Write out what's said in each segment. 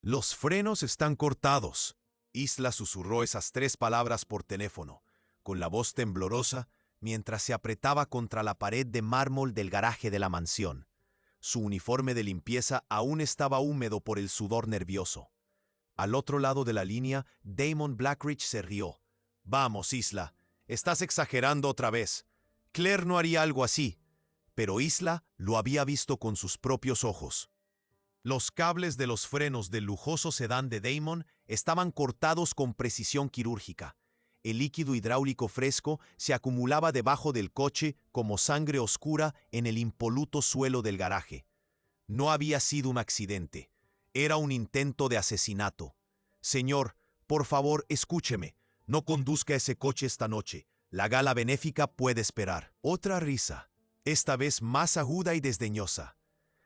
Los frenos están cortados. Isla susurró esas 3 palabras por teléfono, con la voz temblorosa, mientras se apretaba contra la pared de mármol del garaje de la mansión. Su uniforme de limpieza aún estaba húmedo por el sudor nervioso. Al otro lado de la línea, Damon Blackridge se rió. «Vamos, Isla, estás exagerando otra vez. Claire no haría algo así». Pero Isla lo había visto con sus propios ojos. Los cables de los frenos del lujoso sedán de Damon estaban cortados con precisión quirúrgica. El líquido hidráulico fresco se acumulaba debajo del coche como sangre oscura en el impoluto suelo del garaje. No había sido un accidente. Era un intento de asesinato. «Señor, por favor, escúcheme. No conduzca ese coche esta noche. La gala benéfica puede esperar». Otra risa, esta vez más aguda y desdeñosa.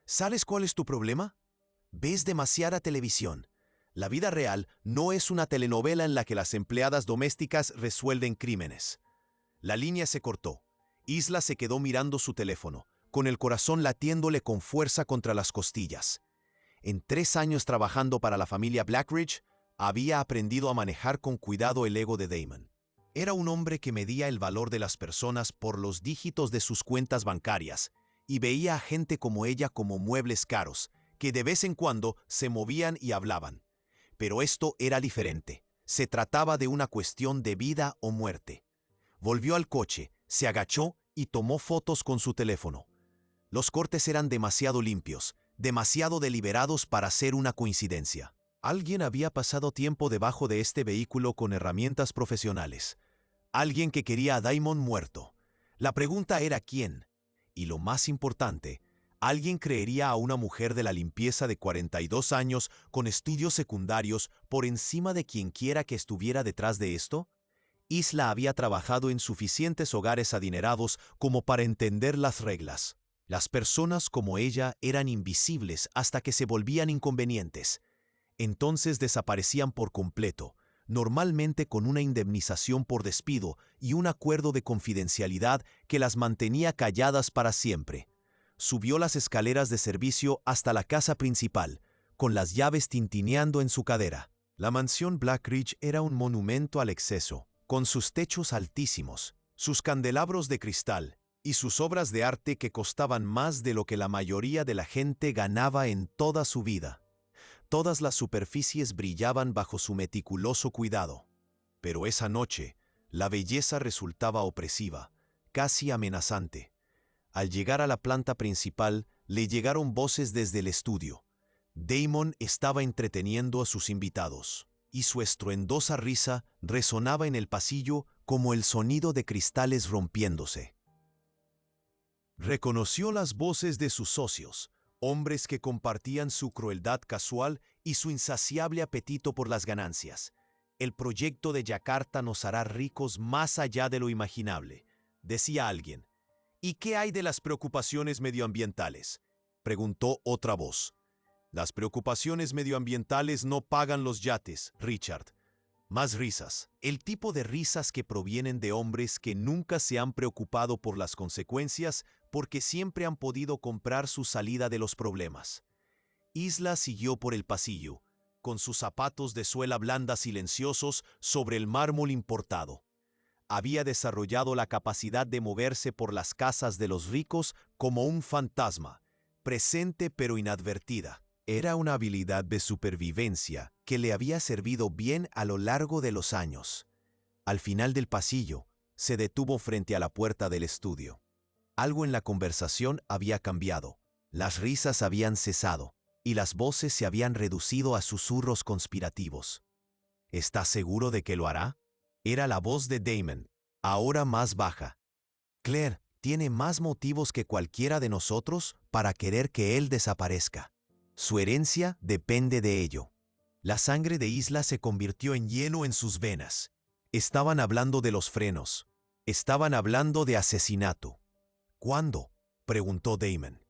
«¿Sabes cuál es tu problema? Ves demasiada televisión. La vida real no es una telenovela en la que las empleadas domésticas resuelven crímenes». La línea se cortó. Isla se quedó mirando su teléfono, con el corazón latiéndole con fuerza contra las costillas. En 3 años trabajando para la familia Blackridge, había aprendido a manejar con cuidado el ego de Damon. Era un hombre que medía el valor de las personas por los dígitos de sus cuentas bancarias y veía a gente como ella como muebles caros, que de vez en cuando se movían y hablaban. Pero esto era diferente. Se trataba de una cuestión de vida o muerte. Volvió al coche, se agachó y tomó fotos con su teléfono. Los cortes eran demasiado limpios, demasiado deliberados para ser una coincidencia. Alguien había pasado tiempo debajo de este vehículo con herramientas profesionales. Alguien que quería a Damon muerto. La pregunta era ¿quién? Y lo más importante, ¿alguien creería a una mujer de la limpieza de 42 años con estudios secundarios por encima de quien quiera que estuviera detrás de esto? Isla había trabajado en suficientes hogares adinerados como para entender las reglas. Las personas como ella eran invisibles hasta que se volvían inconvenientes. Entonces desaparecían por completo, normalmente con una indemnización por despido y un acuerdo de confidencialidad que las mantenía calladas para siempre. Subió las escaleras de servicio hasta la casa principal, con las llaves tintineando en su cadera. La mansión Blackridge era un monumento al exceso, con sus techos altísimos, sus candelabros de cristal y sus obras de arte que costaban más de lo que la mayoría de la gente ganaba en toda su vida. Todas las superficies brillaban bajo su meticuloso cuidado. Pero esa noche, la belleza resultaba opresiva, casi amenazante. Al llegar a la planta principal, le llegaron voces desde el estudio. Damon estaba entreteniendo a sus invitados, y su estruendosa risa resonaba en el pasillo como el sonido de cristales rompiéndose. Reconoció las voces de sus socios, hombres que compartían su crueldad casual y su insaciable apetito por las ganancias. «El proyecto de Yakarta nos hará ricos más allá de lo imaginable», decía alguien. «¿Y qué hay de las preocupaciones medioambientales?», preguntó otra voz. «Las preocupaciones medioambientales no pagan los yates, Richard». Más risas. El tipo de risas que provienen de hombres que nunca se han preocupado por las consecuencias porque siempre han podido comprar su salida de los problemas. Isla siguió por el pasillo, con sus zapatos de suela blanda silenciosos sobre el mármol importado. Había desarrollado la capacidad de moverse por las casas de los ricos como un fantasma, presente pero inadvertida. Era una habilidad de supervivencia que le había servido bien a lo largo de los años. Al final del pasillo, se detuvo frente a la puerta del estudio. Algo en la conversación había cambiado. Las risas habían cesado y las voces se habían reducido a susurros conspirativos. «¿Estás seguro de que lo hará?», era la voz de Damon, ahora más baja. «Claire tiene más motivos que cualquiera de nosotros para querer que él desaparezca. Su herencia depende de ello». La sangre de Isla se convirtió en hielo en sus venas. Estaban hablando de los frenos. Estaban hablando de asesinato. «¿Cuándo?», preguntó Damon.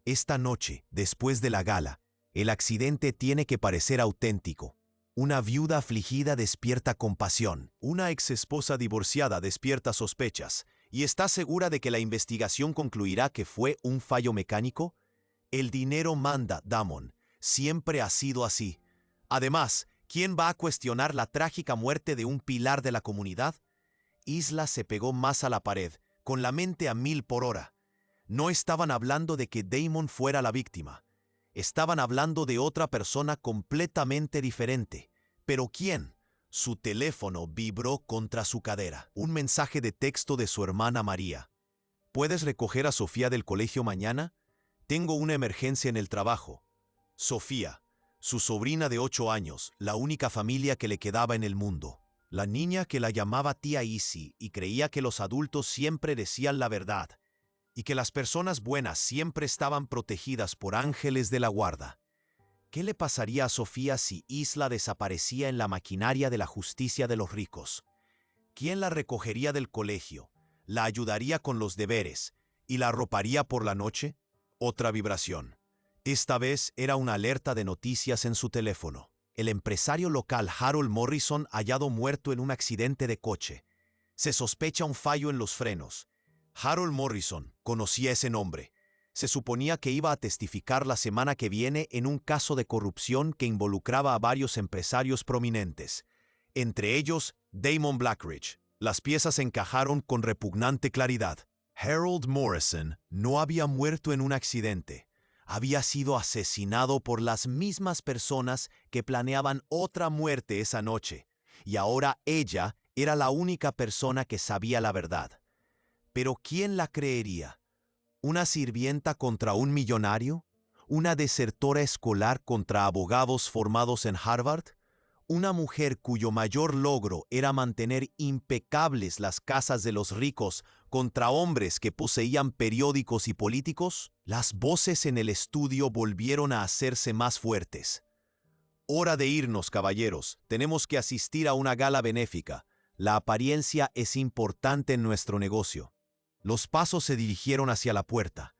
«Esta noche, después de la gala. El accidente tiene que parecer auténtico. Una viuda afligida despierta compasión. Una exesposa divorciada despierta sospechas. ¿Y está segura de que la investigación concluirá que fue un fallo mecánico? El dinero manda, Damon. Siempre ha sido así. Además, ¿quién va a cuestionar la trágica muerte de un pilar de la comunidad? Isla se pegó más a la pared, con la mente a 1000 por hora. No estaban hablando de que Damon fuera la víctima. Estaban hablando de otra persona completamente diferente. ¿Pero quién? Su teléfono vibró contra su cadera. Un mensaje de texto de su hermana María. ¿Puedes recoger a Sofía del colegio mañana? Tengo una emergencia en el trabajo. Sofía, su sobrina de 8 años, la única familia que le quedaba en el mundo. La niña que la llamaba tía Izzy y creía que los adultos siempre decían la verdad y que las personas buenas siempre estaban protegidas por ángeles de la guarda. ¿Qué le pasaría a Sofía si Isla desaparecía en la maquinaria de la justicia de los ricos? ¿Quién la recogería del colegio, la ayudaría con los deberes y la arroparía por la noche? Otra vibración. Esta vez era una alerta de noticias en su teléfono. El empresario local Harold Morrison hallado muerto en un accidente de coche. Se sospecha un fallo en los frenos. Harold Morrison conocía ese nombre. Se suponía que iba a testificar la semana que viene en un caso de corrupción que involucraba a varios empresarios prominentes, entre ellos Damon Blackridge. Las piezas encajaron con repugnante claridad. Harold Morrison no había muerto en un accidente. Había sido asesinado por las mismas personas que planeaban otra muerte esa noche, y ahora ella era la única persona que sabía la verdad. Pero ¿quién la creería? ¿Una sirvienta contra un millonario? ¿Una desertora escolar contra abogados formados en Harvard? ¿Una mujer cuyo mayor logro era mantener impecables las casas de los ricos contra hombres que poseían periódicos y políticos? Las voces en el estudio volvieron a hacerse más fuertes. Hora de irnos, caballeros. Tenemos que asistir a una gala benéfica. La apariencia es importante en nuestro negocio. Los pasos se dirigieron hacia la puerta.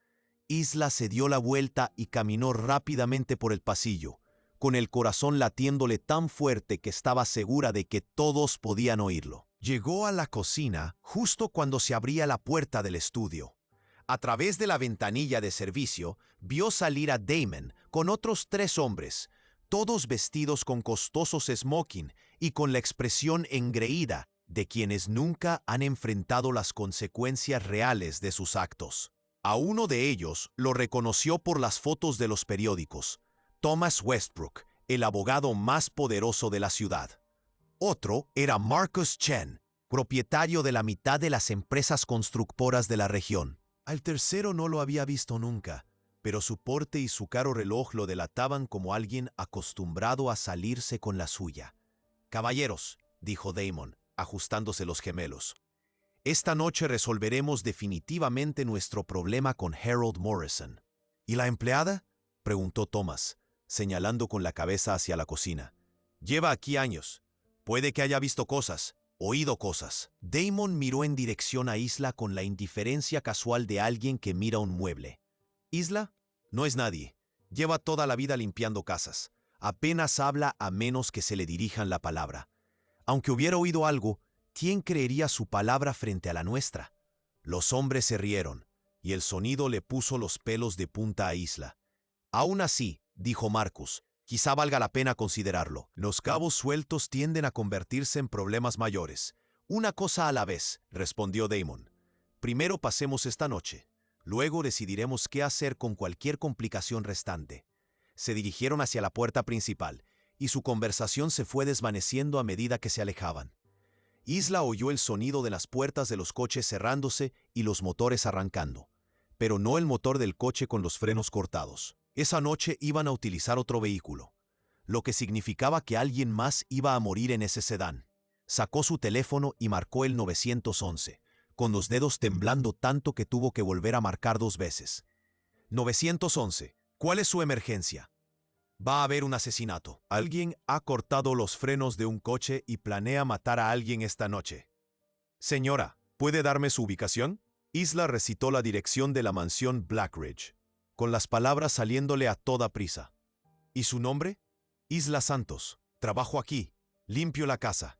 Isla se dio la vuelta y caminó rápidamente por el pasillo, con el corazón latiéndole tan fuerte que estaba segura de que todos podían oírlo. Llegó a la cocina justo cuando se abría la puerta del estudio. A través de la ventanilla de servicio, vio salir a Damon con otros 3 hombres, todos vestidos con costosos smoking y con la expresión engreída de quienes nunca han enfrentado las consecuencias reales de sus actos. A uno de ellos lo reconoció por las fotos de los periódicos: Thomas Westbrook, el abogado más poderoso de la ciudad. Otro era Marcus Chen, propietario de la mitad de las empresas constructoras de la región. Al tercero no lo había visto nunca, pero su porte y su caro reloj lo delataban como alguien acostumbrado a salirse con la suya. «Caballeros», dijo Damon, ajustándose los gemelos, «esta noche resolveremos definitivamente nuestro problema con Harold Morrison». «¿Y la empleada?», preguntó Thomas, señalando con la cabeza hacia la cocina. «Lleva aquí años. Puede que haya visto cosas, oído cosas». Damon miró en dirección a Isla con la indiferencia casual de alguien que mira un mueble. «Isla no es nadie. Lleva toda la vida limpiando casas. Apenas habla a menos que se le dirijan la palabra. Aunque hubiera oído algo, ¿quién creería su palabra frente a la nuestra?» Los hombres se rieron, y el sonido le puso los pelos de punta a Isla. «Aún así», dijo Marcus, «quizá valga la pena considerarlo. Los cabos sueltos tienden a convertirse en problemas mayores. Una cosa a la vez», respondió Damon. «Primero pasemos esta noche. Luego decidiremos qué hacer con cualquier complicación restante». Se dirigieron hacia la puerta principal, y su conversación se fue desvaneciendo a medida que se alejaban. Isla oyó el sonido de las puertas de los coches cerrándose y los motores arrancando, pero no el motor del coche con los frenos cortados. Esa noche iban a utilizar otro vehículo, lo que significaba que alguien más iba a morir en ese sedán. Sacó su teléfono y marcó el 911, con los dedos temblando tanto que tuvo que volver a marcar 2 veces. «911, ¿cuál es su emergencia?» «Va a haber un asesinato. Alguien ha cortado los frenos de un coche y planea matar a alguien esta noche». «Señora, ¿puede darme su ubicación?» Isla recitó la dirección de la mansión Blackridge, con las palabras saliéndole a toda prisa. «¿Y su nombre?» «Isla Santos. Trabajo aquí. Limpio la casa».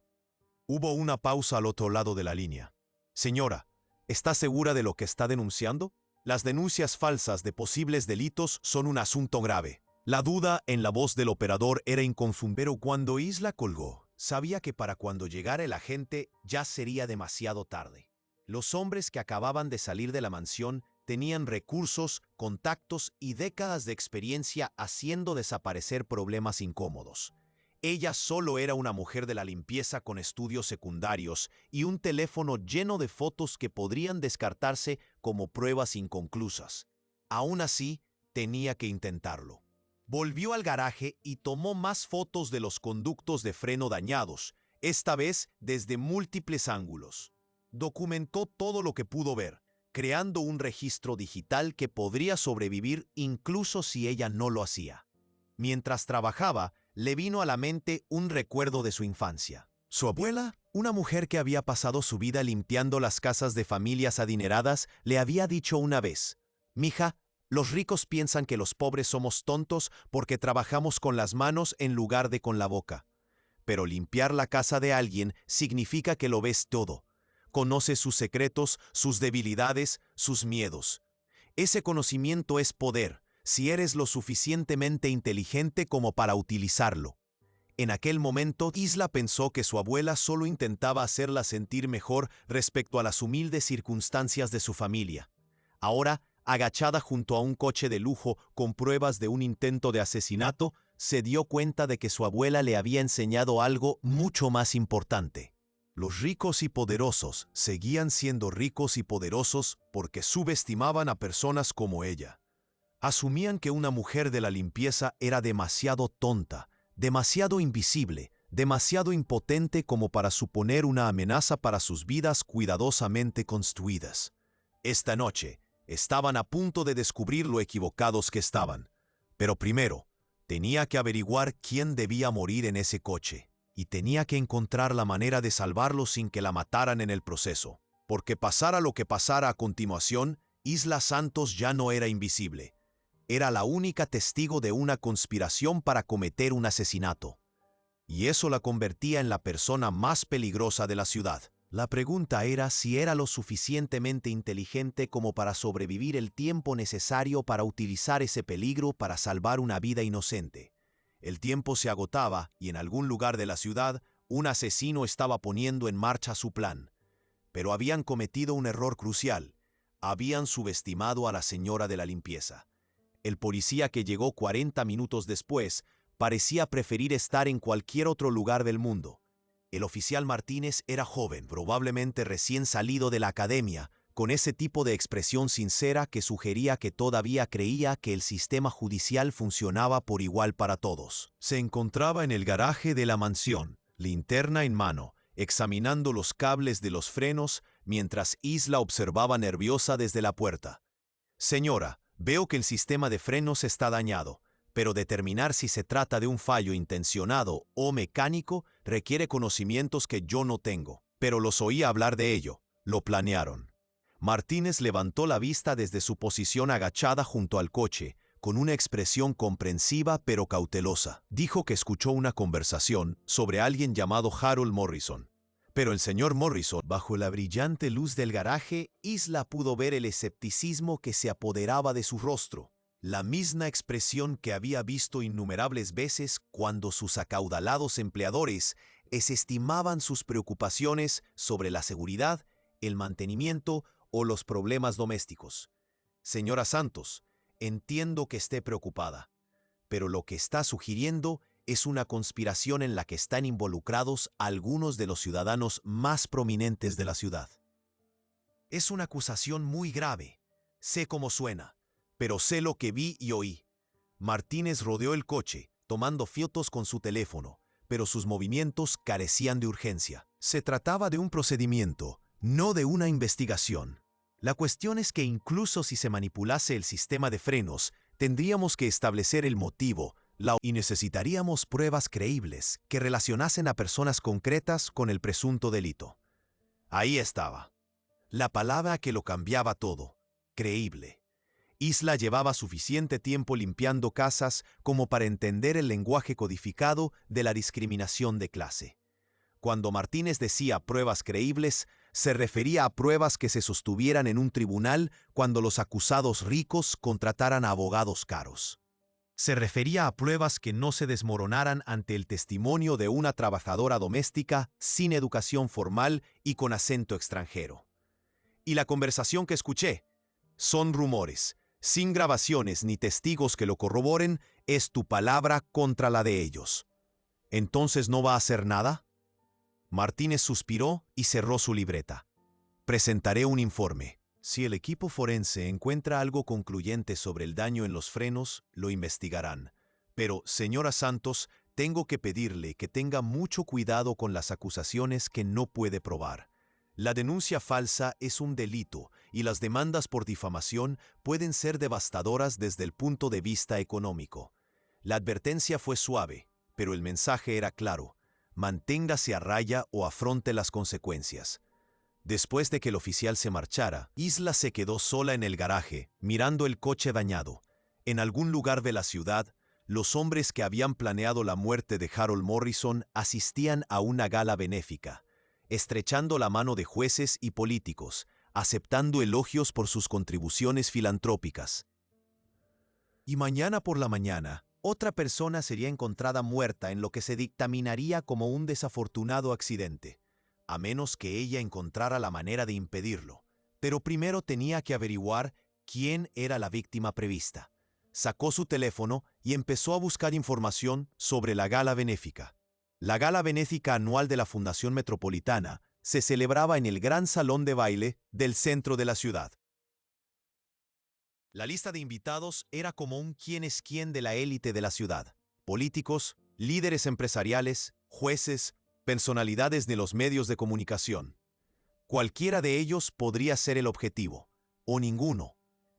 Hubo una pausa al otro lado de la línea. «Señora, ¿está segura de lo que está denunciando? Las denuncias falsas de posibles delitos son un asunto grave. La duda en la voz del operador era inconfundible, pero cuando Isla colgó, sabía que para cuando llegara el agente ya sería demasiado tarde. Los hombres que acababan de salir de la mansión tenían recursos, contactos y décadas de experiencia haciendo desaparecer problemas incómodos. Ella solo era una mujer de la limpieza con estudios secundarios y un teléfono lleno de fotos que podrían descartarse como pruebas inconclusas. Aún así, tenía que intentarlo. Volvió al garaje y tomó más fotos de los conductos de freno dañados, esta vez desde múltiples ángulos. Documentó todo lo que pudo ver, creando un registro digital que podría sobrevivir incluso si ella no lo hacía. Mientras trabajaba, le vino a la mente un recuerdo de su infancia. Su abuela, una mujer que había pasado su vida limpiando las casas de familias adineradas, le había dicho una vez: «Mija, los ricos piensan que los pobres somos tontos porque trabajamos con las manos en lugar de con la boca. Pero limpiar la casa de alguien significa que lo ves todo. Conoces sus secretos, sus debilidades, sus miedos. Ese conocimiento es poder, si eres lo suficientemente inteligente como para utilizarlo». En aquel momento, Isla pensó que su abuela solo intentaba hacerla sentir mejor respecto a las humildes circunstancias de su familia. Ahora, agachada junto a un coche de lujo con pruebas de un intento de asesinato, se dio cuenta de que su abuela le había enseñado algo mucho más importante. Los ricos y poderosos seguían siendo ricos y poderosos porque subestimaban a personas como ella. Asumían que una mujer de la limpieza era demasiado tonta, demasiado invisible, demasiado impotente como para suponer una amenaza para sus vidas cuidadosamente construidas. Esta noche, estaban a punto de descubrir lo equivocados que estaban. Pero primero, tenía que averiguar quién debía morir en ese coche, y tenía que encontrar la manera de salvarlo sin que la mataran en el proceso. Porque pasara lo que pasara a continuación, Isla Santos ya no era invisible. Era la única testigo de una conspiración para cometer un asesinato. Y eso la convertía en la persona más peligrosa de la ciudad. La pregunta era si era lo suficientemente inteligente como para sobrevivir el tiempo necesario para utilizar ese peligro para salvar una vida inocente. El tiempo se agotaba y en algún lugar de la ciudad, un asesino estaba poniendo en marcha su plan. Pero habían cometido un error crucial. Habían subestimado a la señora de la limpieza. El policía que llegó 40 minutos después parecía preferir estar en cualquier otro lugar del mundo. El oficial Martínez era joven, probablemente recién salido de la academia, con ese tipo de expresión sincera que sugería que todavía creía que el sistema judicial funcionaba por igual para todos. Se encontraba en el garaje de la mansión, linterna en mano, examinando los cables de los frenos mientras Isla observaba nerviosa desde la puerta. «Señora, veo que el sistema de frenos está dañado, pero determinar si se trata de un fallo intencionado o mecánico requiere conocimientos que yo no tengo, pero los oí hablar de ello. Lo planearon». Martínez levantó la vista desde su posición agachada junto al coche, con una expresión comprensiva pero cautelosa. Dijo que escuchó una conversación sobre alguien llamado Harold Morrison. Pero el señor Morrison, bajo la brillante luz del garaje, Isla pudo ver el escepticismo que se apoderaba de su rostro. La misma expresión que había visto innumerables veces cuando sus acaudalados empleadores desestimaban sus preocupaciones sobre la seguridad, el mantenimiento o los problemas domésticos. «Señora Santos, entiendo que esté preocupada, pero lo que está sugiriendo es una conspiración en la que están involucrados algunos de los ciudadanos más prominentes de la ciudad. Es una acusación muy grave. Sé cómo suena, pero sé lo que vi y oí». Martínez rodeó el coche, tomando fotos con su teléfono, pero sus movimientos carecían de urgencia. Se trataba de un procedimiento, no de una investigación. La cuestión es que incluso si se manipulase el sistema de frenos, tendríamos que establecer el motivo, y necesitaríamos pruebas creíbles que relacionasen a personas concretas con el presunto delito. Ahí estaba. La palabra que lo cambiaba todo. Creíble. Isla llevaba suficiente tiempo limpiando casas como para entender el lenguaje codificado de la discriminación de clase. Cuando Martínez decía pruebas creíbles, se refería a pruebas que se sostuvieran en un tribunal cuando los acusados ricos contrataran a abogados caros. Se refería a pruebas que no se desmoronaran ante el testimonio de una trabajadora doméstica sin educación formal y con acento extranjero. Y la conversación que escuché son rumores, sin grabaciones ni testigos que lo corroboren, es tu palabra contra la de ellos. ¿Entonces no va a hacer nada? Martínez suspiró y cerró su libreta. Presentaré un informe. Si el equipo forense encuentra algo concluyente sobre el daño en los frenos, lo investigarán. Pero, señora Santos, tengo que pedirle que tenga mucho cuidado con las acusaciones que no puede probar. La denuncia falsa es un delito y las demandas por difamación pueden ser devastadoras desde el punto de vista económico. La advertencia fue suave, pero el mensaje era claro. Manténgase a raya o afronte las consecuencias. Después de que el oficial se marchara, Isla se quedó sola en el garaje, mirando el coche dañado. En algún lugar de la ciudad, los hombres que habían planeado la muerte de Harold Morrison asistían a una gala benéfica, estrechando la mano de jueces y políticos, aceptando elogios por sus contribuciones filantrópicas. Y mañana por la mañana, otra persona sería encontrada muerta en lo que se dictaminaría como un desafortunado accidente, a menos que ella encontrara la manera de impedirlo. Pero primero tenía que averiguar quién era la víctima prevista. Sacó su teléfono y empezó a buscar información sobre la gala benéfica. La gala benéfica anual de la Fundación Metropolitana se celebraba en el gran salón de baile del centro de la ciudad. La lista de invitados era como un quién es quién de la élite de la ciudad. Políticos, líderes empresariales, jueces, personalidades de los medios de comunicación. Cualquiera de ellos podría ser el objetivo, o ninguno.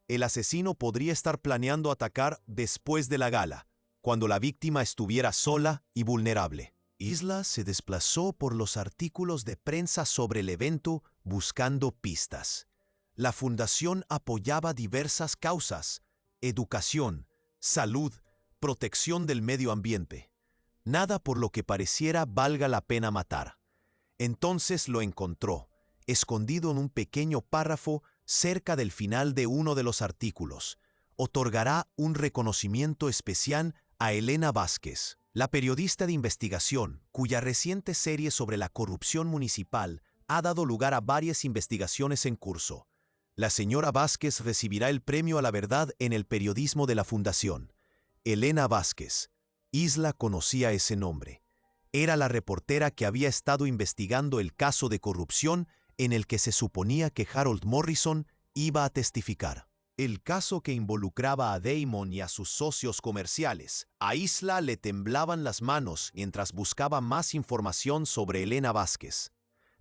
El asesino podría estar planeando atacar después de la gala, cuando la víctima estuviera sola y vulnerable. Isla se desplazó por los artículos de prensa sobre el evento buscando pistas. La fundación apoyaba diversas causas: educación, salud, protección del medio ambiente. Nada por lo que pareciera valga la pena matar. Entonces lo encontró, escondido en un pequeño párrafo cerca del final de uno de los artículos. Otorgará un reconocimiento especial a Elena Vázquez, la periodista de investigación, cuya reciente serie sobre la corrupción municipal ha dado lugar a varias investigaciones en curso. La señora Vázquez recibirá el premio a la verdad en el periodismo de la Fundación. Elena Vázquez. Isla conocía ese nombre. Era la reportera que había estado investigando el caso de corrupción en el que se suponía que Harold Morrison iba a testificar. El caso que involucraba a Damon y a sus socios comerciales. A Isla le temblaban las manos mientras buscaba más información sobre Elena Vázquez.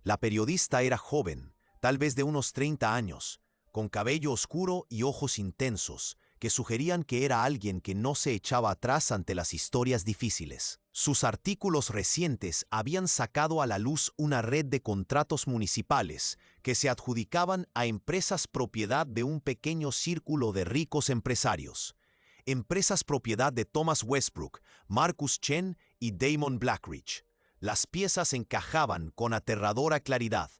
La periodista era joven, tal vez de unos 30 años, con cabello oscuro y ojos intensos, que sugerían que era alguien que no se echaba atrás ante las historias difíciles. Sus artículos recientes habían sacado a la luz una red de contratos municipales que se adjudicaban a empresas propiedad de un pequeño círculo de ricos empresarios. Empresas propiedad de Thomas Westbrook, Marcus Chen y Damon Blackridge. Las piezas encajaban con aterradora claridad.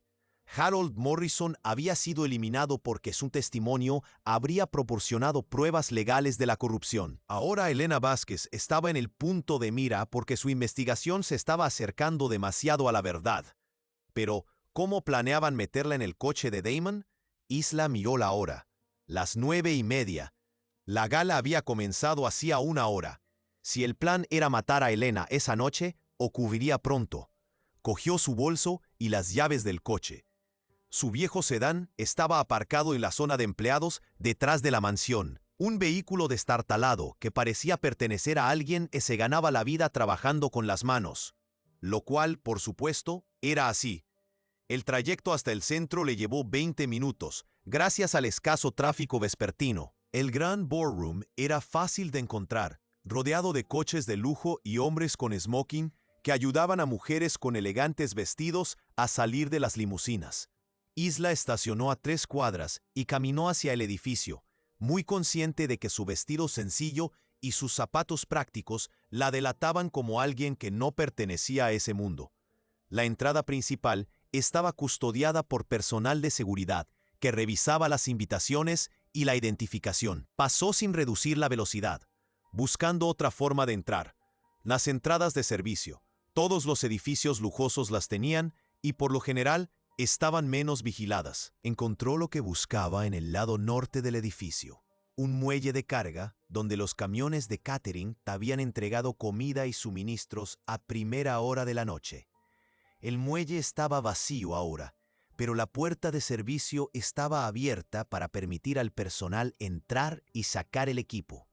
Harold Morrison había sido eliminado porque su testimonio habría proporcionado pruebas legales de la corrupción. Ahora Elena Vázquez estaba en el punto de mira porque su investigación se estaba acercando demasiado a la verdad. Pero, ¿cómo planeaban meterla en el coche de Damon? Isla miró la hora. Las 9:30. La gala había comenzado hacía una hora. Si el plan era matar a Elena esa noche, ocurriría pronto. Cogió su bolso y las llaves del coche. Su viejo sedán estaba aparcado en la zona de empleados detrás de la mansión. Un vehículo destartalado que parecía pertenecer a alguien que se ganaba la vida trabajando con las manos. Lo cual, por supuesto, era así. El trayecto hasta el centro le llevó 20 minutos, gracias al escaso tráfico vespertino. El Grand Ballroom era fácil de encontrar, rodeado de coches de lujo y hombres con smoking que ayudaban a mujeres con elegantes vestidos a salir de las limusinas. Isla estacionó a 3 cuadras y caminó hacia el edificio, muy consciente de que su vestido sencillo y sus zapatos prácticos la delataban como alguien que no pertenecía a ese mundo. La entrada principal estaba custodiada por personal de seguridad que revisaba las invitaciones y la identificación. Pasó sin reducir la velocidad. buscando otra forma de entrar. Las entradas de servicio. Todos los edificios lujosos las tenían y por lo general estaban menos vigiladas. Encontró lo que buscaba en el lado norte del edificio. Un muelle de carga donde los camiones de catering te habían entregado comida y suministros a primera hora de la noche. El muelle estaba vacío ahora, pero la puerta de servicio estaba abierta para permitir al personal entrar y sacar el equipo.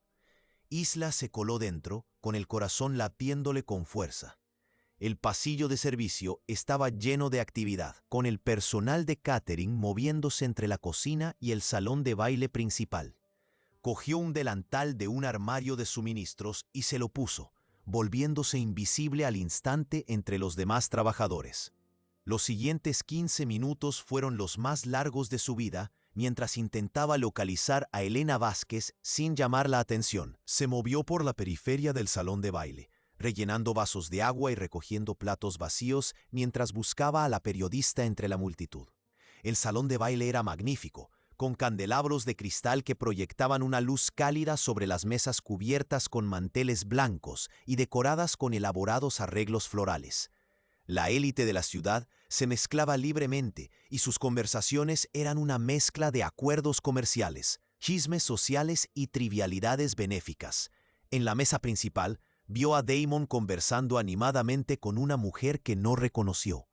Isla se coló dentro, con el corazón latiéndole con fuerza. El pasillo de servicio estaba lleno de actividad, con el personal de catering moviéndose entre la cocina y el salón de baile principal. Cogió un delantal de un armario de suministros y se lo puso, volviéndose invisible al instante entre los demás trabajadores. Los siguientes 15 minutos fueron los más largos de su vida mientras intentaba localizar a Elena Vázquez sin llamar la atención. Se movió por la periferia del salón de baile, rellenando vasos de agua y recogiendo platos vacíos mientras buscaba a la periodista entre la multitud. El salón de baile era magnífico, con candelabros de cristal que proyectaban una luz cálida sobre las mesas cubiertas con manteles blancos y decoradas con elaborados arreglos florales. La élite de la ciudad se mezclaba libremente y sus conversaciones eran una mezcla de acuerdos comerciales, chismes sociales y trivialidades benéficas. En la mesa principal, vio a Damon conversando animadamente con una mujer que no reconoció.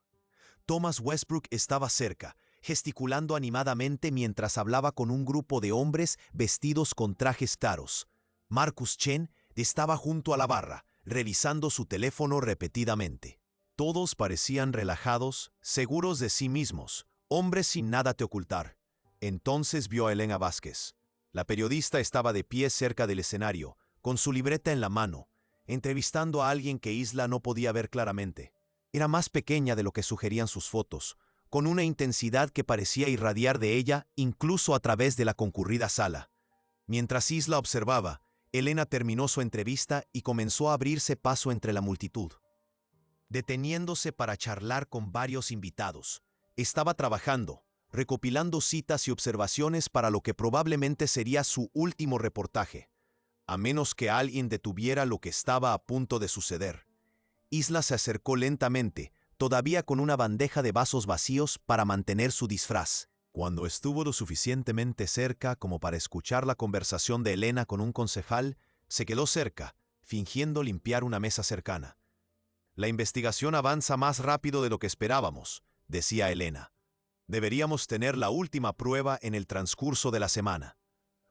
Thomas Westbrook estaba cerca, gesticulando animadamente mientras hablaba con un grupo de hombres vestidos con trajes claros. Marcus Chen estaba junto a la barra, revisando su teléfono repetidamente. Todos parecían relajados, seguros de sí mismos, hombres sin nada que ocultar. Entonces vio a Elena Vázquez. La periodista estaba de pie cerca del escenario, con su libreta en la mano, entrevistando a alguien que Isla no podía ver claramente. Era más pequeña de lo que sugerían sus fotos, con una intensidad que parecía irradiar de ella incluso a través de la concurrida sala. Mientras Isla observaba, Elena terminó su entrevista y comenzó a abrirse paso entre la multitud, deteniéndose para charlar con varios invitados. Estaba trabajando, recopilando citas y observaciones para lo que probablemente sería su último reportaje, a menos que alguien detuviera lo que estaba a punto de suceder. Isla se acercó lentamente, todavía con una bandeja de vasos vacíos para mantener su disfraz. Cuando estuvo lo suficientemente cerca como para escuchar la conversación de Elena con un concejal, se quedó cerca, fingiendo limpiar una mesa cercana. «La investigación avanza más rápido de lo que esperábamos», decía Elena. «Deberíamos tener la última prueba en el transcurso de la semana».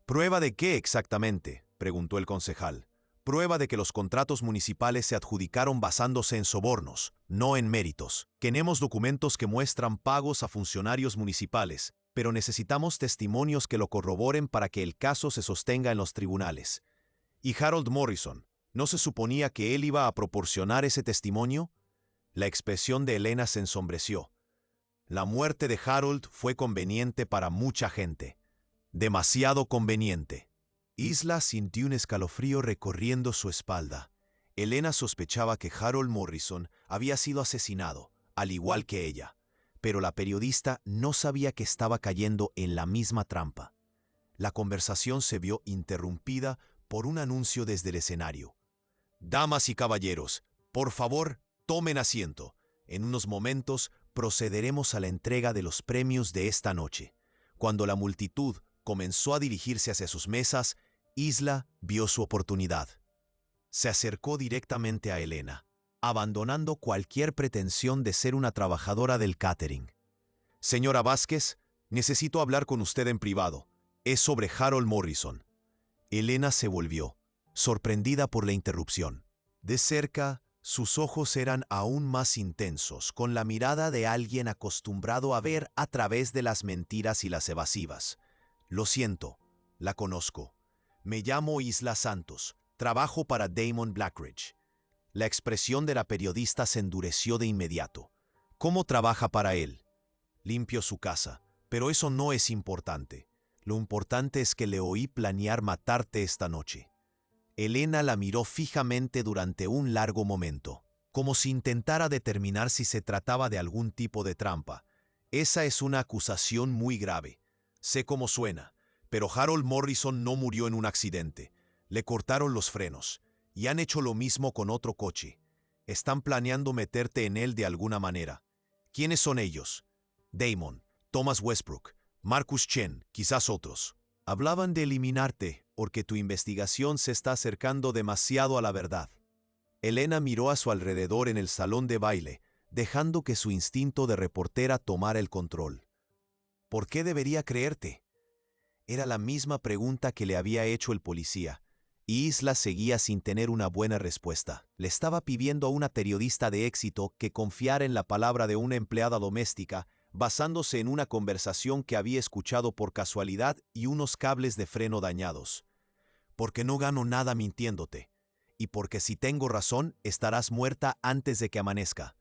«¿Prueba de qué exactamente?», preguntó el concejal. «Prueba de que los contratos municipales se adjudicaron basándose en sobornos, no en méritos. Tenemos documentos que muestran pagos a funcionarios municipales, pero necesitamos testimonios que lo corroboren para que el caso se sostenga en los tribunales». «¿Y Harold Morrison? ¿No se suponía que él iba a proporcionar ese testimonio?». La expresión de Elena se ensombreció. La muerte de Harold fue conveniente para mucha gente. Demasiado conveniente. Isla sintió un escalofrío recorriendo su espalda. Elena sospechaba que Harold Morrison había sido asesinado, al igual que ella, pero la periodista no sabía que estaba cayendo en la misma trampa. La conversación se vio interrumpida por un anuncio desde el escenario. «Damas y caballeros, por favor, tomen asiento. En unos momentos procederemos a la entrega de los premios de esta noche». Cuando la multitud comenzó a dirigirse hacia sus mesas, Isla vio su oportunidad. Se acercó directamente a Elena, abandonando cualquier pretensión de ser una trabajadora del catering. «Señora Vázquez, necesito hablar con usted en privado. Es sobre Harold Morrison». Elena se volvió, sorprendida por la interrupción. De cerca, sus ojos eran aún más intensos, con la mirada de alguien acostumbrado a ver a través de las mentiras y las evasivas. «Lo siento, la conozco. Me llamo Isla Santos. Trabajo para Damon Blackridge». La expresión de la periodista se endureció de inmediato. «¿Cómo trabaja para él?». «Limpio su casa, pero eso no es importante. Lo importante es que le oí planear matarte esta noche». Elena la miró fijamente durante un largo momento, como si intentara determinar si se trataba de algún tipo de trampa. «Esa es una acusación muy grave. Sé cómo suena, pero Harold Morrison no murió en un accidente. Le cortaron los frenos y han hecho lo mismo con otro coche. Están planeando meterte en él de alguna manera. ¿Quiénes son ellos? Damon, Thomas Westbrook, Marcus Chen, quizás otros. Hablaban de eliminarte porque tu investigación se está acercando demasiado a la verdad. Elena miró a su alrededor en el salón de baile, dejando que su instinto de reportera tomara el control. ¿Por qué debería creerte? Era la misma pregunta que le había hecho el policía, y Isla seguía sin tener una buena respuesta. Le estaba pidiendo a una periodista de éxito que confiara en la palabra de una empleada doméstica, basándose en una conversación que había escuchado por casualidad y unos cables de freno dañados. Porque no gano nada mintiéndote, y porque si tengo razón, estarás muerta antes de que amanezca.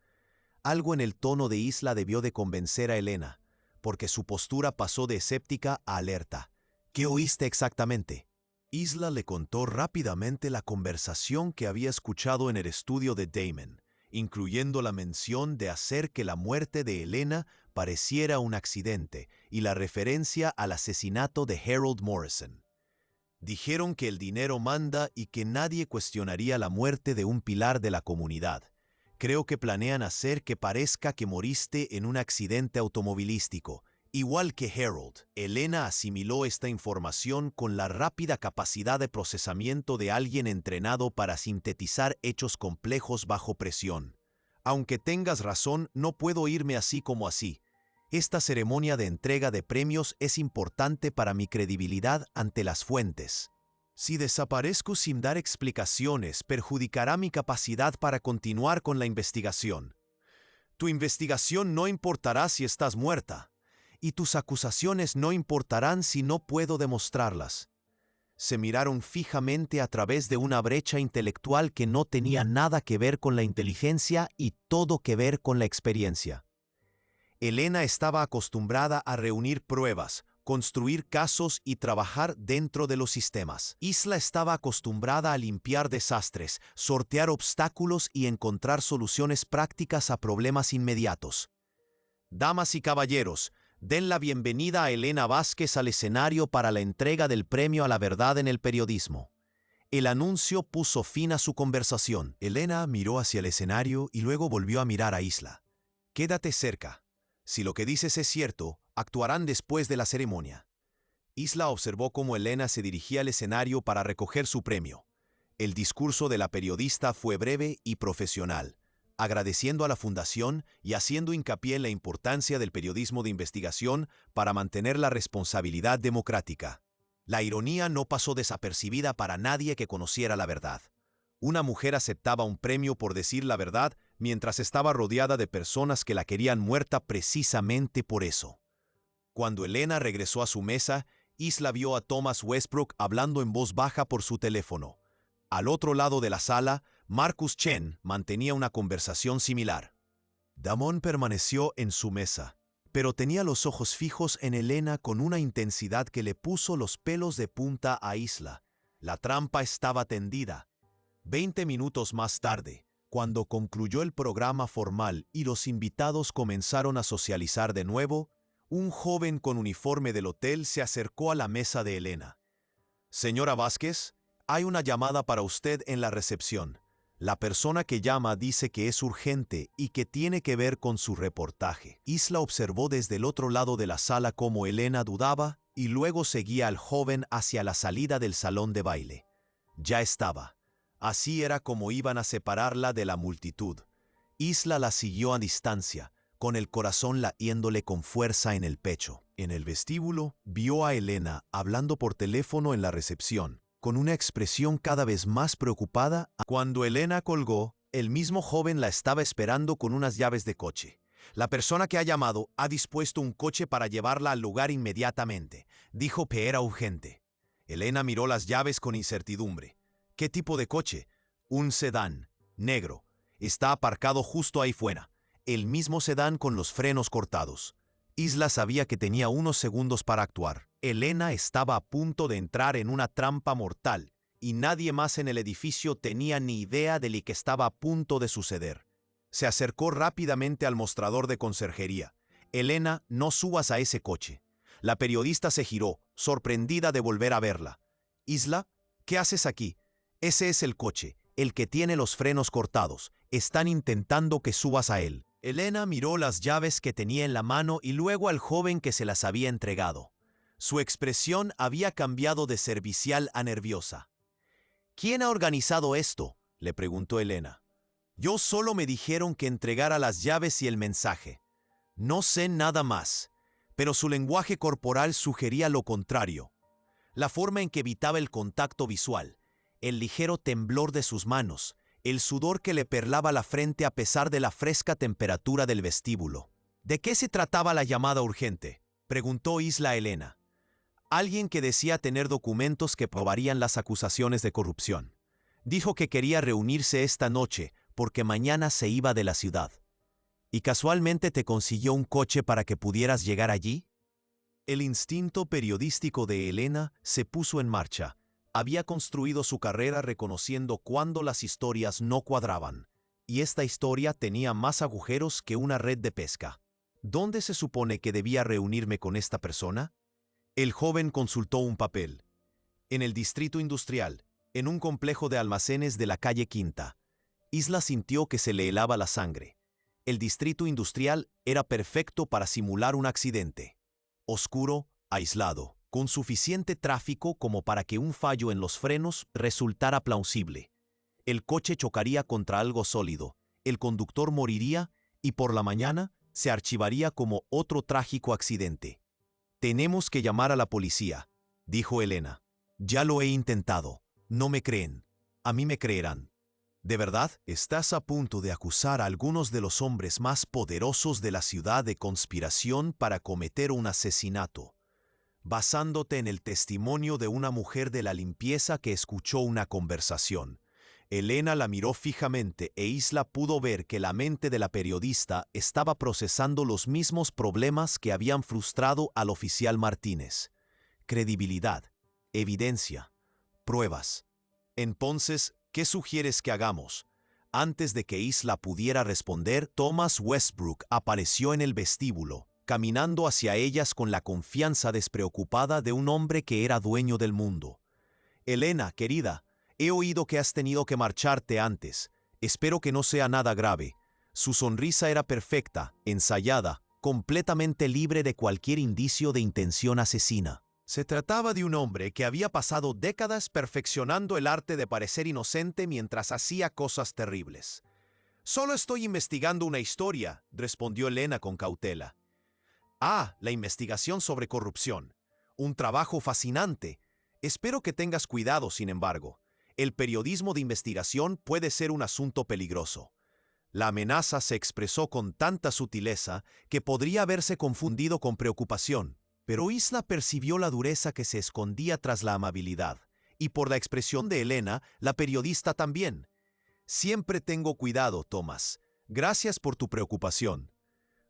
Algo en el tono de Isla debió de convencer a Elena, porque su postura pasó de escéptica a alerta. ¿Qué oíste exactamente? Isla le contó rápidamente la conversación que había escuchado en el estudio de Damon, incluyendo la mención de hacer que la muerte de Elena pareciera un accidente y la referencia al asesinato de Harold Morrison. Dijeron que el dinero manda y que nadie cuestionaría la muerte de un pilar de la comunidad. Creo que planean hacer que parezca que moriste en un accidente automovilístico, igual que Harold. Elena asimiló esta información con la rápida capacidad de procesamiento de alguien entrenado para sintetizar hechos complejos bajo presión. Aunque tengas razón, no puedo irme así como así. Esta ceremonia de entrega de premios es importante para mi credibilidad ante las fuentes. Si desaparezco sin dar explicaciones, perjudicará mi capacidad para continuar con la investigación. Tu investigación no importará si estás muerta, y tus acusaciones no importarán si no puedo demostrarlas. Se miraron fijamente a través de una brecha intelectual que no tenía nada que ver con la inteligencia y todo que ver con la experiencia. Elena estaba acostumbrada a reunir pruebas, construir casos y trabajar dentro de los sistemas. Isla estaba acostumbrada a limpiar desastres, sortear obstáculos y encontrar soluciones prácticas a problemas inmediatos. Damas y caballeros, den la bienvenida a Elena Vázquez al escenario para la entrega del Premio a la Verdad en el Periodismo. El anuncio puso fin a su conversación. Elena miró hacia el escenario y luego volvió a mirar a Isla. Quédate cerca. Si lo que dices es cierto, actuarán después de la ceremonia. Isla observó cómo Elena se dirigía al escenario para recoger su premio. El discurso de la periodista fue breve y profesional, agradeciendo a la Fundación y haciendo hincapié en la importancia del periodismo de investigación para mantener la responsabilidad democrática. La ironía no pasó desapercibida para nadie que conociera la verdad. Una mujer aceptaba un premio por decir la verdad mientras estaba rodeada de personas que la querían muerta precisamente por eso. Cuando Elena regresó a su mesa, Isla vio a Thomas Westbrook hablando en voz baja por su teléfono. Al otro lado de la sala, Marcus Chen mantenía una conversación similar. Damon permaneció en su mesa, pero tenía los ojos fijos en Elena con una intensidad que le puso los pelos de punta a Isla. La trampa estaba tendida. 20 minutos más tarde, cuando concluyó el programa formal y los invitados comenzaron a socializar de nuevo, un joven con uniforme del hotel se acercó a la mesa de Elena. «Señora Vázquez, hay una llamada para usted en la recepción. La persona que llama dice que es urgente y que tiene que ver con su reportaje». Isla observó desde el otro lado de la sala cómo Elena dudaba y luego seguía al joven hacia la salida del salón de baile. Ya estaba. Así era como iban a separarla de la multitud. Isla la siguió a distancia, con el corazón latiéndole con fuerza en el pecho. En el vestíbulo, vio a Elena hablando por teléfono en la recepción, con una expresión cada vez más preocupada. Cuando Elena colgó, el mismo joven la estaba esperando con unas llaves de coche. «La persona que ha llamado ha dispuesto un coche para llevarla al lugar inmediatamente», dijo que era urgente. Elena miró las llaves con incertidumbre. «¿Qué tipo de coche?» «Un sedán, negro. Está aparcado justo ahí fuera. El mismo sedán con los frenos cortados». Isla sabía que tenía unos segundos para actuar. Elena estaba a punto de entrar en una trampa mortal, y nadie más en el edificio tenía ni idea de lo que estaba a punto de suceder. Se acercó rápidamente al mostrador de conserjería. «Elena, no subas a ese coche». La periodista se giró, sorprendida de volver a verla. «Isla, ¿Qué haces aquí? Ese es el coche, el que tiene los frenos cortados. Están intentando que subas a él. Elena miró las llaves que tenía en la mano y luego al joven que se las había entregado. Su expresión había cambiado de servicial a nerviosa. ¿Quién ha organizado esto?, le preguntó Elena. Yo solo me dijeron que entregara las llaves y el mensaje. No sé nada más, pero su lenguaje corporal sugería lo contrario. La forma en que evitaba el contacto visual, el ligero temblor de sus manos, el sudor que le perlaba la frente a pesar de la fresca temperatura del vestíbulo. ¿De qué se trataba la llamada urgente?, preguntó Isla a Elena. Alguien que decía tener documentos que probarían las acusaciones de corrupción. Dijo que quería reunirse esta noche porque mañana se iba de la ciudad. ¿Y casualmente te consiguió un coche para que pudieras llegar allí? El instinto periodístico de Elena se puso en marcha. Había construido su carrera reconociendo cuándo las historias no cuadraban. Y esta historia tenía más agujeros que una red de pesca. ¿Dónde se supone que debía reunirme con esta persona? El joven consultó un papel. En el distrito industrial, en un complejo de almacenes de la calle Quinta. Isla sintió que se le helaba la sangre. El distrito industrial era perfecto para simular un accidente. Oscuro, aislado, con suficiente tráfico como para que un fallo en los frenos resultara plausible. El coche chocaría contra algo sólido, el conductor moriría y por la mañana se archivaría como otro trágico accidente. Tenemos que llamar a la policía, dijo Elena. Ya lo he intentado. No me creen. A mí me creerán. ¿De verdad? Estás a punto de acusar a algunos de los hombres más poderosos de la ciudad de conspiración para cometer un asesinato, basándote en el testimonio de una mujer de la limpieza que escuchó una conversación. Elena la miró fijamente e Isla pudo ver que la mente de la periodista estaba procesando los mismos problemas que habían frustrado al oficial Martínez. Credibilidad, evidencia, pruebas. Entonces, ¿qué sugieres que hagamos? Antes de que Isla pudiera responder, Thomas Westbrook apareció en el vestíbulo, caminando hacia ellas con la confianza despreocupada de un hombre que era dueño del mundo. Elena, querida, he oído que has tenido que marcharte antes. Espero que no sea nada grave. Su sonrisa era perfecta, ensayada, completamente libre de cualquier indicio de intención asesina. Se trataba de un hombre que había pasado décadas perfeccionando el arte de parecer inocente mientras hacía cosas terribles. «Solo estoy investigando una historia», respondió Elena con cautela. «Ah, la investigación sobre corrupción. Un trabajo fascinante. Espero que tengas cuidado, sin embargo. El periodismo de investigación puede ser un asunto peligroso». La amenaza se expresó con tanta sutileza que podría haberse confundido con preocupación. Pero Isla percibió la dureza que se escondía tras la amabilidad, y por la expresión de Elena, la periodista también. «Siempre tengo cuidado, Thomas. Gracias por tu preocupación».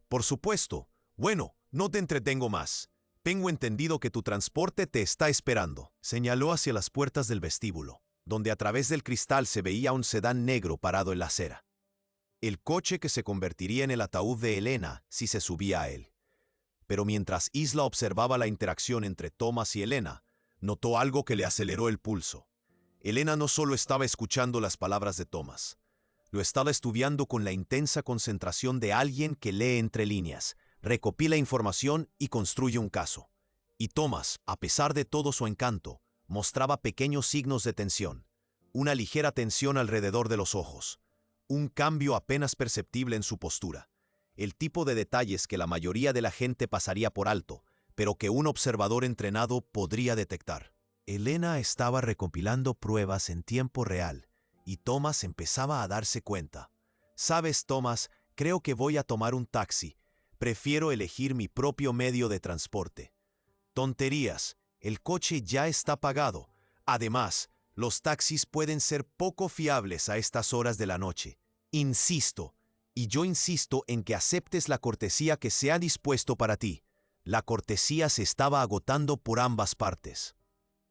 «Por supuesto. Bueno, no te entretengo más. Tengo entendido que tu transporte te está esperando». Señaló hacia las puertas del vestíbulo, donde a través del cristal se veía un sedán negro parado en la acera. El coche que se convertiría en el ataúd de Elena si se subía a él. Pero mientras Isla observaba la interacción entre Thomas y Elena, notó algo que le aceleró el pulso. Elena no solo estaba escuchando las palabras de Thomas, lo estaba estudiando con la intensa concentración de alguien que lee entre líneas, recopila información y construye un caso. Y Thomas, a pesar de todo su encanto, mostraba pequeños signos de tensión, una ligera tensión alrededor de los ojos, un cambio apenas perceptible en su postura. El tipo de detalles que la mayoría de la gente pasaría por alto, pero que un observador entrenado podría detectar. Elena estaba recopilando pruebas en tiempo real, y Thomas empezaba a darse cuenta. «Sabes, Thomas, creo que voy a tomar un taxi. Prefiero elegir mi propio medio de transporte». «Tonterías, el coche ya está pagado. Además, los taxis pueden ser poco fiables a estas horas de la noche. Insisto. Y yo insisto en que aceptes la cortesía que se ha dispuesto para ti». La cortesía se estaba agotando por ambas partes.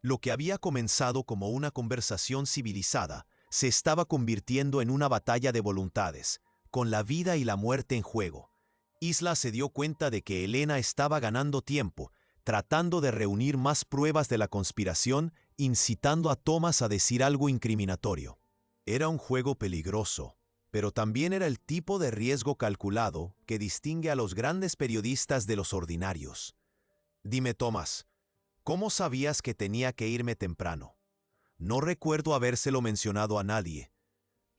Lo que había comenzado como una conversación civilizada se estaba convirtiendo en una batalla de voluntades, con la vida y la muerte en juego. Isla se dio cuenta de que Elena estaba ganando tiempo, tratando de reunir más pruebas de la conspiración incitando a Thomas a decir algo incriminatorio. Era un juego peligroso, pero también era el tipo de riesgo calculado que distingue a los grandes periodistas de los ordinarios. Dime, Thomas, ¿cómo sabías que tenía que irme temprano? No recuerdo habérselo mencionado a nadie.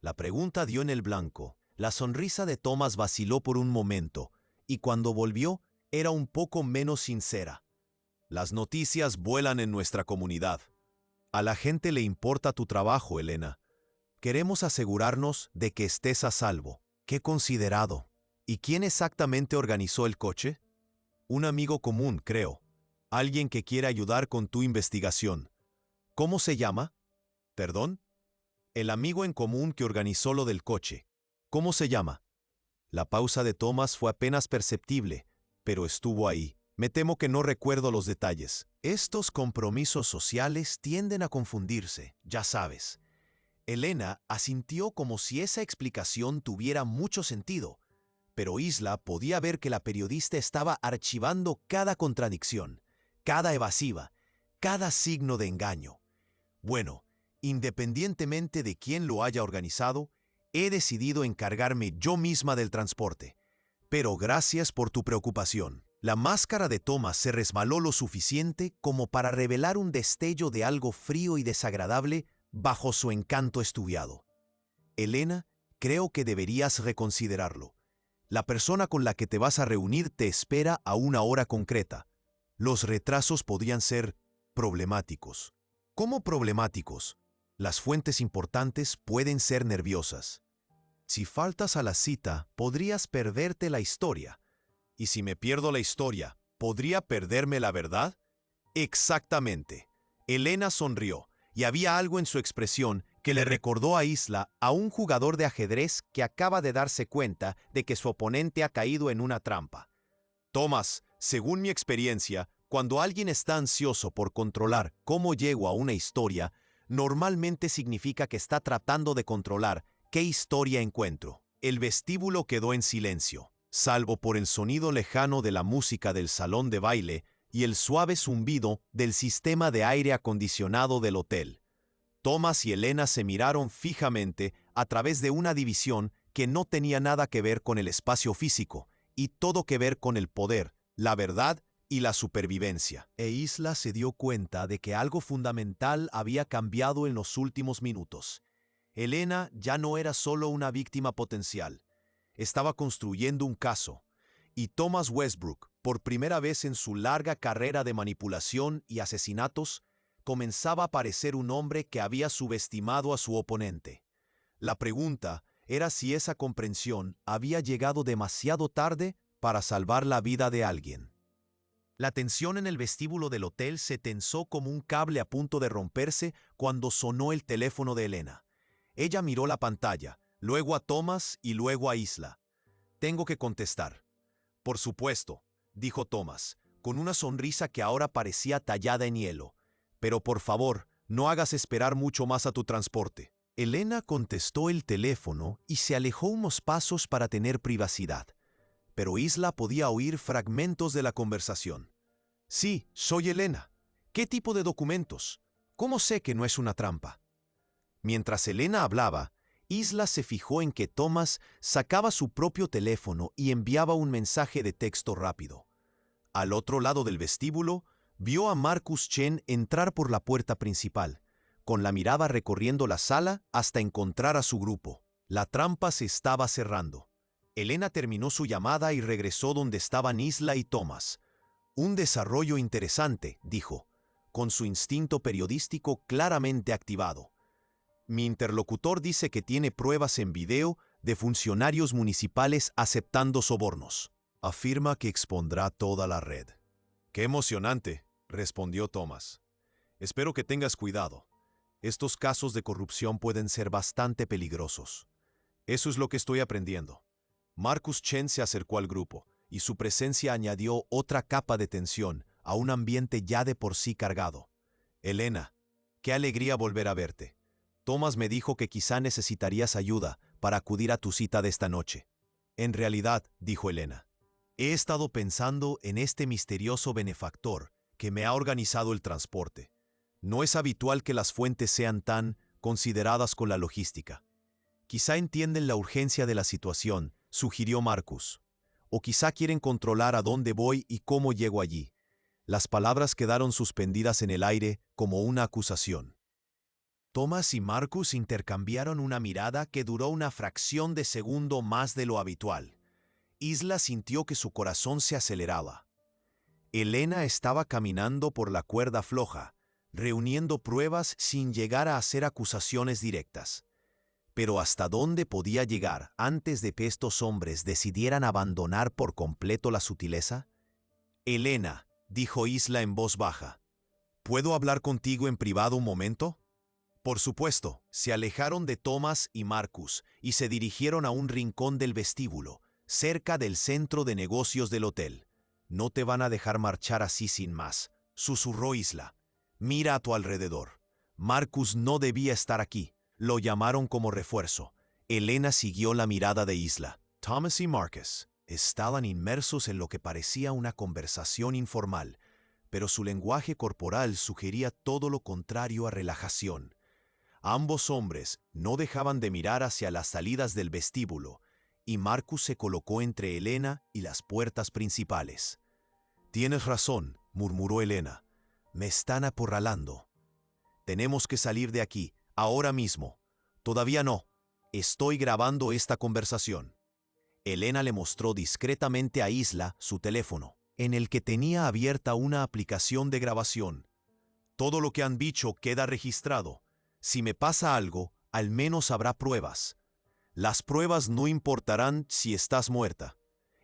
La pregunta dio en el blanco. La sonrisa de Thomas vaciló por un momento, y cuando volvió, era un poco menos sincera. Las noticias vuelan en nuestra comunidad. A la gente le importa tu trabajo, Elena. Queremos asegurarnos de que estés a salvo. ¡Qué considerado! ¿Y quién exactamente organizó el coche? Un amigo común, creo. Alguien que quiere ayudar con tu investigación. ¿Cómo se llama? ¿Perdón? El amigo en común que organizó lo del coche. ¿Cómo se llama? La pausa de Thomas fue apenas perceptible, pero estuvo ahí. Me temo que no recuerdo los detalles. Estos compromisos sociales tienden a confundirse, ya sabes. Elena asintió como si esa explicación tuviera mucho sentido, pero Isla podía ver que la periodista estaba archivando cada contradicción, cada evasiva, cada signo de engaño. Bueno, independientemente de quién lo haya organizado, he decidido encargarme yo misma del transporte. Pero gracias por tu preocupación. La máscara de Thomas se resbaló lo suficiente como para revelar un destello de algo frío y desagradable bajo su encanto estudiado. Elena, creo que deberías reconsiderarlo. La persona con la que te vas a reunir te espera a una hora concreta. Los retrasos podrían ser problemáticos. ¿Cómo problemáticos? Las fuentes importantes pueden ser nerviosas. Si faltas a la cita, podrías perderte la historia. ¿Y si me pierdo la historia, podría perderme la verdad? Exactamente. Elena sonrió, y había algo en su expresión que le recordó a Isla a un jugador de ajedrez que acaba de darse cuenta de que su oponente ha caído en una trampa. Thomas, según mi experiencia, cuando alguien está ansioso por controlar cómo llego a una historia, normalmente significa que está tratando de controlar qué historia encuentro. El vestíbulo quedó en silencio, salvo por el sonido lejano de la música del salón de baile y el suave zumbido del sistema de aire acondicionado del hotel. Thomas y Elena se miraron fijamente a través de una división que no tenía nada que ver con el espacio físico y todo que ver con el poder, la verdad y la supervivencia. E Isla se dio cuenta de que algo fundamental había cambiado en los últimos minutos. Elena ya no era solo una víctima potencial. Estaba construyendo un caso. Y Thomas Westbrook, por primera vez en su larga carrera de manipulación y asesinatos, comenzaba a parecer un hombre que había subestimado a su oponente. La pregunta era si esa comprensión había llegado demasiado tarde para salvar la vida de alguien. La tensión en el vestíbulo del hotel se tensó como un cable a punto de romperse cuando sonó el teléfono de Elena. Ella miró la pantalla, luego a Thomas y luego a Isla. «Tengo que contestar». «Por supuesto», dijo Thomas, con una sonrisa que ahora parecía tallada en hielo. «Pero por favor, no hagas esperar mucho más a tu transporte». Elena contestó el teléfono y se alejó unos pasos para tener privacidad. Pero Isla podía oír fragmentos de la conversación. «Sí, soy Elena. ¿Qué tipo de documentos? ¿Cómo sé que no es una trampa?» Mientras Elena hablaba, Isla se fijó en que Thomas sacaba su propio teléfono y enviaba un mensaje de texto rápido. Al otro lado del vestíbulo, vio a Marcus Chen entrar por la puerta principal, con la mirada recorriendo la sala hasta encontrar a su grupo. La trampa se estaba cerrando. Elena terminó su llamada y regresó donde estaban Isla y Thomas. «Un desarrollo interesante», dijo, con su instinto periodístico claramente activado. «Mi interlocutor dice que tiene pruebas en video de funcionarios municipales aceptando sobornos. Afirma que expondrá toda la red». «Qué emocionante», respondió Thomas. «Espero que tengas cuidado. Estos casos de corrupción pueden ser bastante peligrosos. Eso es lo que estoy aprendiendo». Marcus Chen se acercó al grupo, y su presencia añadió otra capa de tensión a un ambiente ya de por sí cargado. «Elena, qué alegría volver a verte. Thomas me dijo que quizá necesitarías ayuda para acudir a tu cita de esta noche». «En realidad», dijo Elena, «he estado pensando en este misterioso benefactor que me ha organizado el transporte. No es habitual que las fuentes sean tan consideradas con la logística. Quizá entienden la urgencia de la situación, sugirió Marcus. O quizá quieren controlar a dónde voy y cómo llego allí. Las palabras quedaron suspendidas en el aire como una acusación. Thomas y Marcus intercambiaron una mirada que duró una fracción de segundo más de lo habitual. Isla sintió que su corazón se aceleraba. Elena estaba caminando por la cuerda floja, reuniendo pruebas sin llegar a hacer acusaciones directas. Pero ¿hasta dónde podía llegar antes de que estos hombres decidieran abandonar por completo la sutileza? Elena, dijo Isla en voz baja, ¿puedo hablar contigo en privado un momento? Por supuesto, se alejaron de Thomas y Marcus y se dirigieron a un rincón del vestíbulo, cerca del centro de negocios del hotel. No te van a dejar marchar así sin más, susurró Isla. Mira a tu alrededor. Marcus no debía estar aquí. Lo llamaron como refuerzo. Elena siguió la mirada de Isla. Thomas y Marcus estaban inmersos en lo que parecía una conversación informal, pero su lenguaje corporal sugería todo lo contrario a relajación. Ambos hombres no dejaban de mirar hacia las salidas del vestíbulo, y Marcus se colocó entre Elena y las puertas principales. Tienes razón, murmuró Elena. Me están acorralando. Tenemos que salir de aquí, ahora mismo. Todavía no. Estoy grabando esta conversación. Elena le mostró discretamente a Isla su teléfono, en el que tenía abierta una aplicación de grabación. Todo lo que han dicho queda registrado. Si me pasa algo, al menos habrá pruebas. Las pruebas no importarán si estás muerta,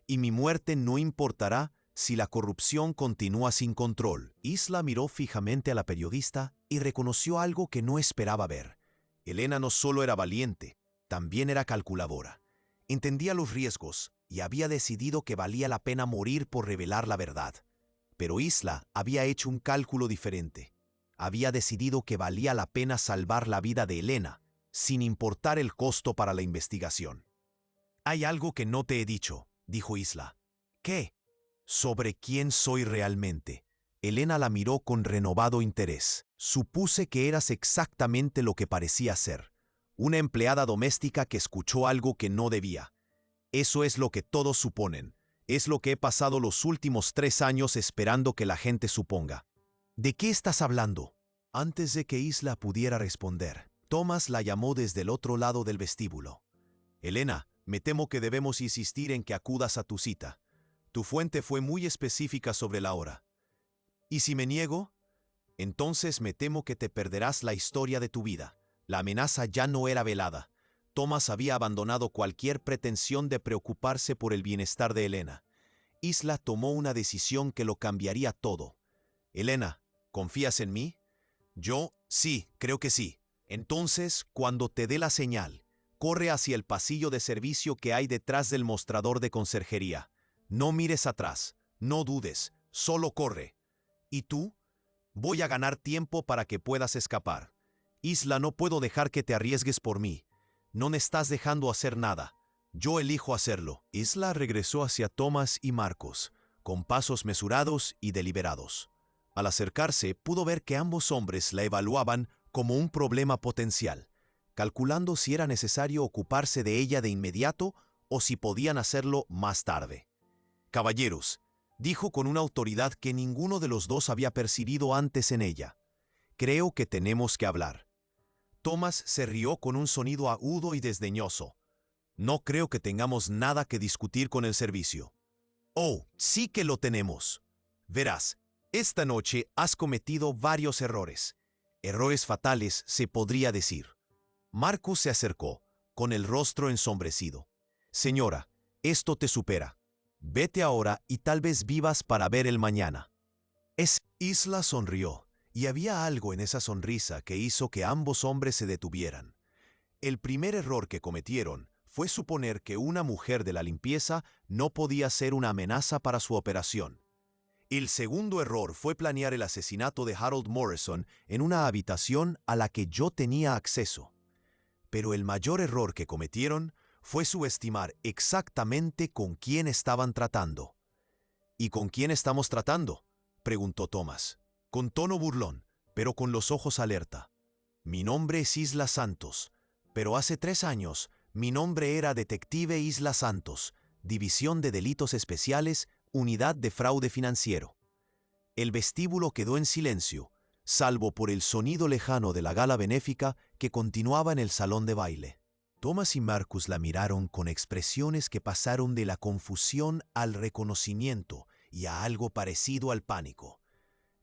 y mi muerte no importará si la corrupción continúa sin control. Isla miró fijamente a la periodista y reconoció algo que no esperaba ver. Elena no solo era valiente, también era calculadora. Entendía los riesgos y había decidido que valía la pena morir por revelar la verdad. Pero Isla había hecho un cálculo diferente. Había decidido que valía la pena salvar la vida de Elena, sin importar el costo para la investigación. Hay algo que no te he dicho, dijo Isla. ¿Qué? Sobre quién soy realmente. Elena la miró con renovado interés. Supuse que eras exactamente lo que parecía ser. Una empleada doméstica que escuchó algo que no debía. Eso es lo que todos suponen. Es lo que he pasado los últimos 3 años esperando que la gente suponga. ¿De qué estás hablando? Antes de que Isla pudiera responder, Thomas la llamó desde el otro lado del vestíbulo. Elena, me temo que debemos insistir en que acudas a tu cita. Tu fuente fue muy específica sobre la hora. ¿Y si me niego? Entonces me temo que te perderás la historia de tu vida. La amenaza ya no era velada. Thomas había abandonado cualquier pretensión de preocuparse por el bienestar de Elena. Isla tomó una decisión que lo cambiaría todo. Elena, ¿confías en mí? Yo, sí, creo que sí. Entonces, cuando te dé la señal, corre hacia el pasillo de servicio que hay detrás del mostrador de conserjería. No mires atrás, no dudes, solo corre. ¿Y tú? Voy a ganar tiempo para que puedas escapar. Isla, no puedo dejar que te arriesgues por mí. No me estás dejando hacer nada. Yo elijo hacerlo. Isla regresó hacia Thomas y Marcus, con pasos mesurados y deliberados. Al acercarse, pudo ver que ambos hombres la evaluaban como un problema potencial, calculando si era necesario ocuparse de ella de inmediato o si podían hacerlo más tarde. Caballeros, dijo con una autoridad que ninguno de los dos había percibido antes en ella, creo que tenemos que hablar. Thomas se rió con un sonido agudo y desdeñoso. No creo que tengamos nada que discutir con el servicio. Oh, sí que lo tenemos. Verás, esta noche has cometido varios errores. Errores fatales, se podría decir. Marcus se acercó, con el rostro ensombrecido. Señora, esto te supera. Vete ahora y tal vez vivas para ver el mañana. Isla sonrió, y había algo en esa sonrisa que hizo que ambos hombres se detuvieran. El primer error que cometieron fue suponer que una mujer de la limpieza no podía ser una amenaza para su operación. El segundo error fue planear el asesinato de Harold Morrison en una habitación a la que yo tenía acceso. Pero el mayor error que cometieron fue subestimar exactamente con quién estaban tratando. ¿Y con quién estamos tratando?, preguntó Thomas, con tono burlón. pero con los ojos alerta. Mi nombre es Isla Santos, pero hace 3 años mi nombre era Detective Isla Santos, División de Delitos Especiales, Unidad de Fraude Financiero. El vestíbulo quedó en silencio, salvo por el sonido lejano de la gala benéfica que continuaba en el salón de baile. Thomas y Marcus la miraron con expresiones que pasaron de la confusión al reconocimiento y a algo parecido al pánico.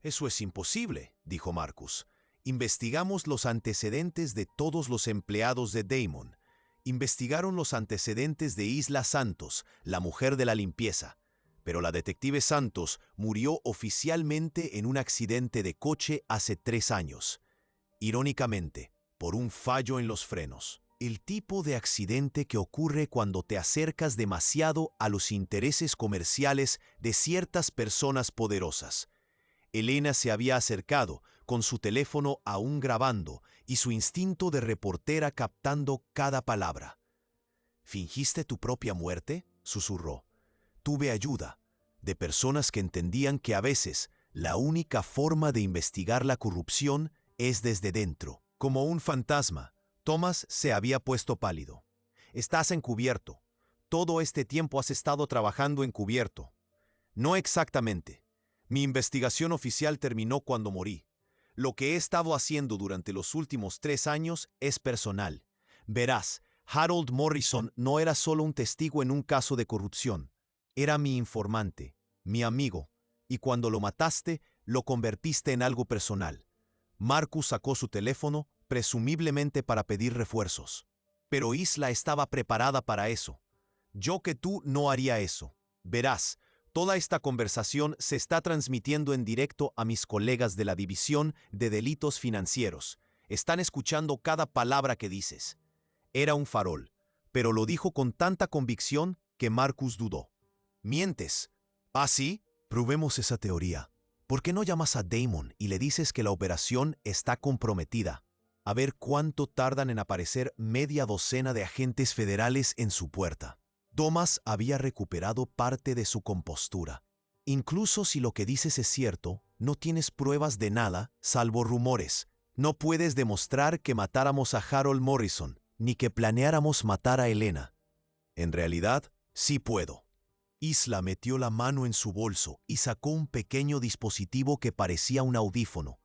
«Eso es imposible», dijo Marcus. «Investigamos los antecedentes de todos los empleados de Damon. Investigaron los antecedentes de Isla Santos, la mujer de la limpieza. Pero la detective Santos murió oficialmente en un accidente de coche hace 3 años. Irónicamente, por un fallo en los frenos. El tipo de accidente que ocurre cuando te acercas demasiado a los intereses comerciales de ciertas personas poderosas. Elena se había acercado, con su teléfono aún grabando y su instinto de reportera captando cada palabra. «¿Fingiste tu propia muerte?», susurró. «Tuve ayuda de personas que entendían que a veces la única forma de investigar la corrupción es desde dentro». Como un fantasma, Thomas se había puesto pálido. «Estás encubierto. Todo este tiempo has estado trabajando encubierto». «No exactamente. Mi investigación oficial terminó cuando morí. Lo que he estado haciendo durante los últimos 3 años es personal. Verás, Harold Morrison no era solo un testigo en un caso de corrupción. Era mi informante, mi amigo, y cuando lo mataste, lo convertiste en algo personal». Marcus sacó su teléfono, presumiblemente para pedir refuerzos. Pero Isla estaba preparada para eso. «Yo que tú no haría eso. Verás, toda esta conversación se está transmitiendo en directo a mis colegas de la División de Delitos Financieros. Están escuchando cada palabra que dices». Era un farol, pero lo dijo con tanta convicción que Marcus dudó. «¿Mientes? ¿Ah, sí? Probemos esa teoría. ¿Por qué no llamas a Damon y le dices que la operación está comprometida? A ver cuánto tardan en aparecer media docena de agentes federales en su puerta». Thomas había recuperado parte de su compostura. «Incluso si lo que dices es cierto, no tienes pruebas de nada, salvo rumores. No puedes demostrar que matáramos a Harold Morrison, ni que planeáramos matar a Elena». «En realidad, sí puedo». Isla metió la mano en su bolso y sacó un pequeño dispositivo que parecía un audífono.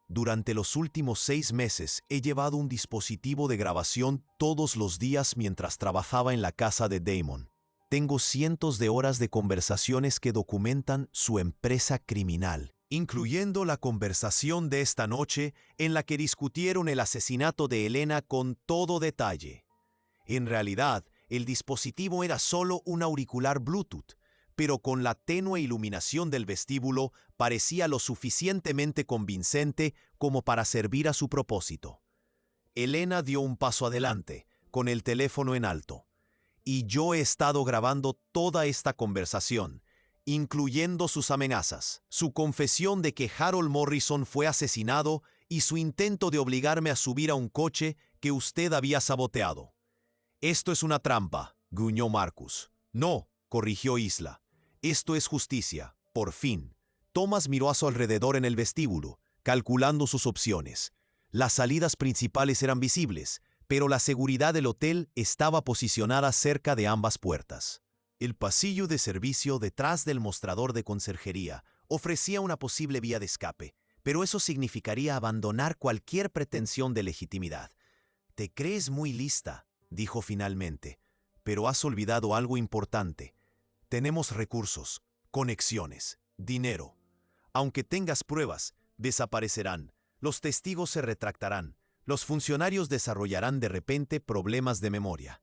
«Durante los últimos 6 meses he llevado un dispositivo de grabación todos los días mientras trabajaba en la casa de Damon. Tengo cientos de horas de conversaciones que documentan su empresa criminal, incluyendo la conversación de esta noche en la que discutieron el asesinato de Elena con todo detalle. En realidad, el dispositivo era solo un auricular Bluetooth, pero con la tenue iluminación del vestíbulo parecía lo suficientemente convincente como para servir a su propósito. Elena dio un paso adelante, con el teléfono en alto. «Y yo he estado grabando toda esta conversación, incluyendo sus amenazas, su confesión de que Harold Morrison fue asesinado y su intento de obligarme a subir a un coche que usted había saboteado». «Esto es una trampa», gruñó Marcus. «No», corrigió Isla. «Esto es justicia, por fin». Thomas miró a su alrededor en el vestíbulo, calculando sus opciones. Las salidas principales eran visibles, pero la seguridad del hotel estaba posicionada cerca de ambas puertas. El pasillo de servicio detrás del mostrador de conserjería ofrecía una posible vía de escape, pero eso significaría abandonar cualquier pretensión de legitimidad. «Te crees muy lista», dijo finalmente, «pero has olvidado algo importante. Tenemos recursos, conexiones, dinero. Aunque tengas pruebas, desaparecerán, los testigos se retractarán, los funcionarios desarrollarán de repente problemas de memoria.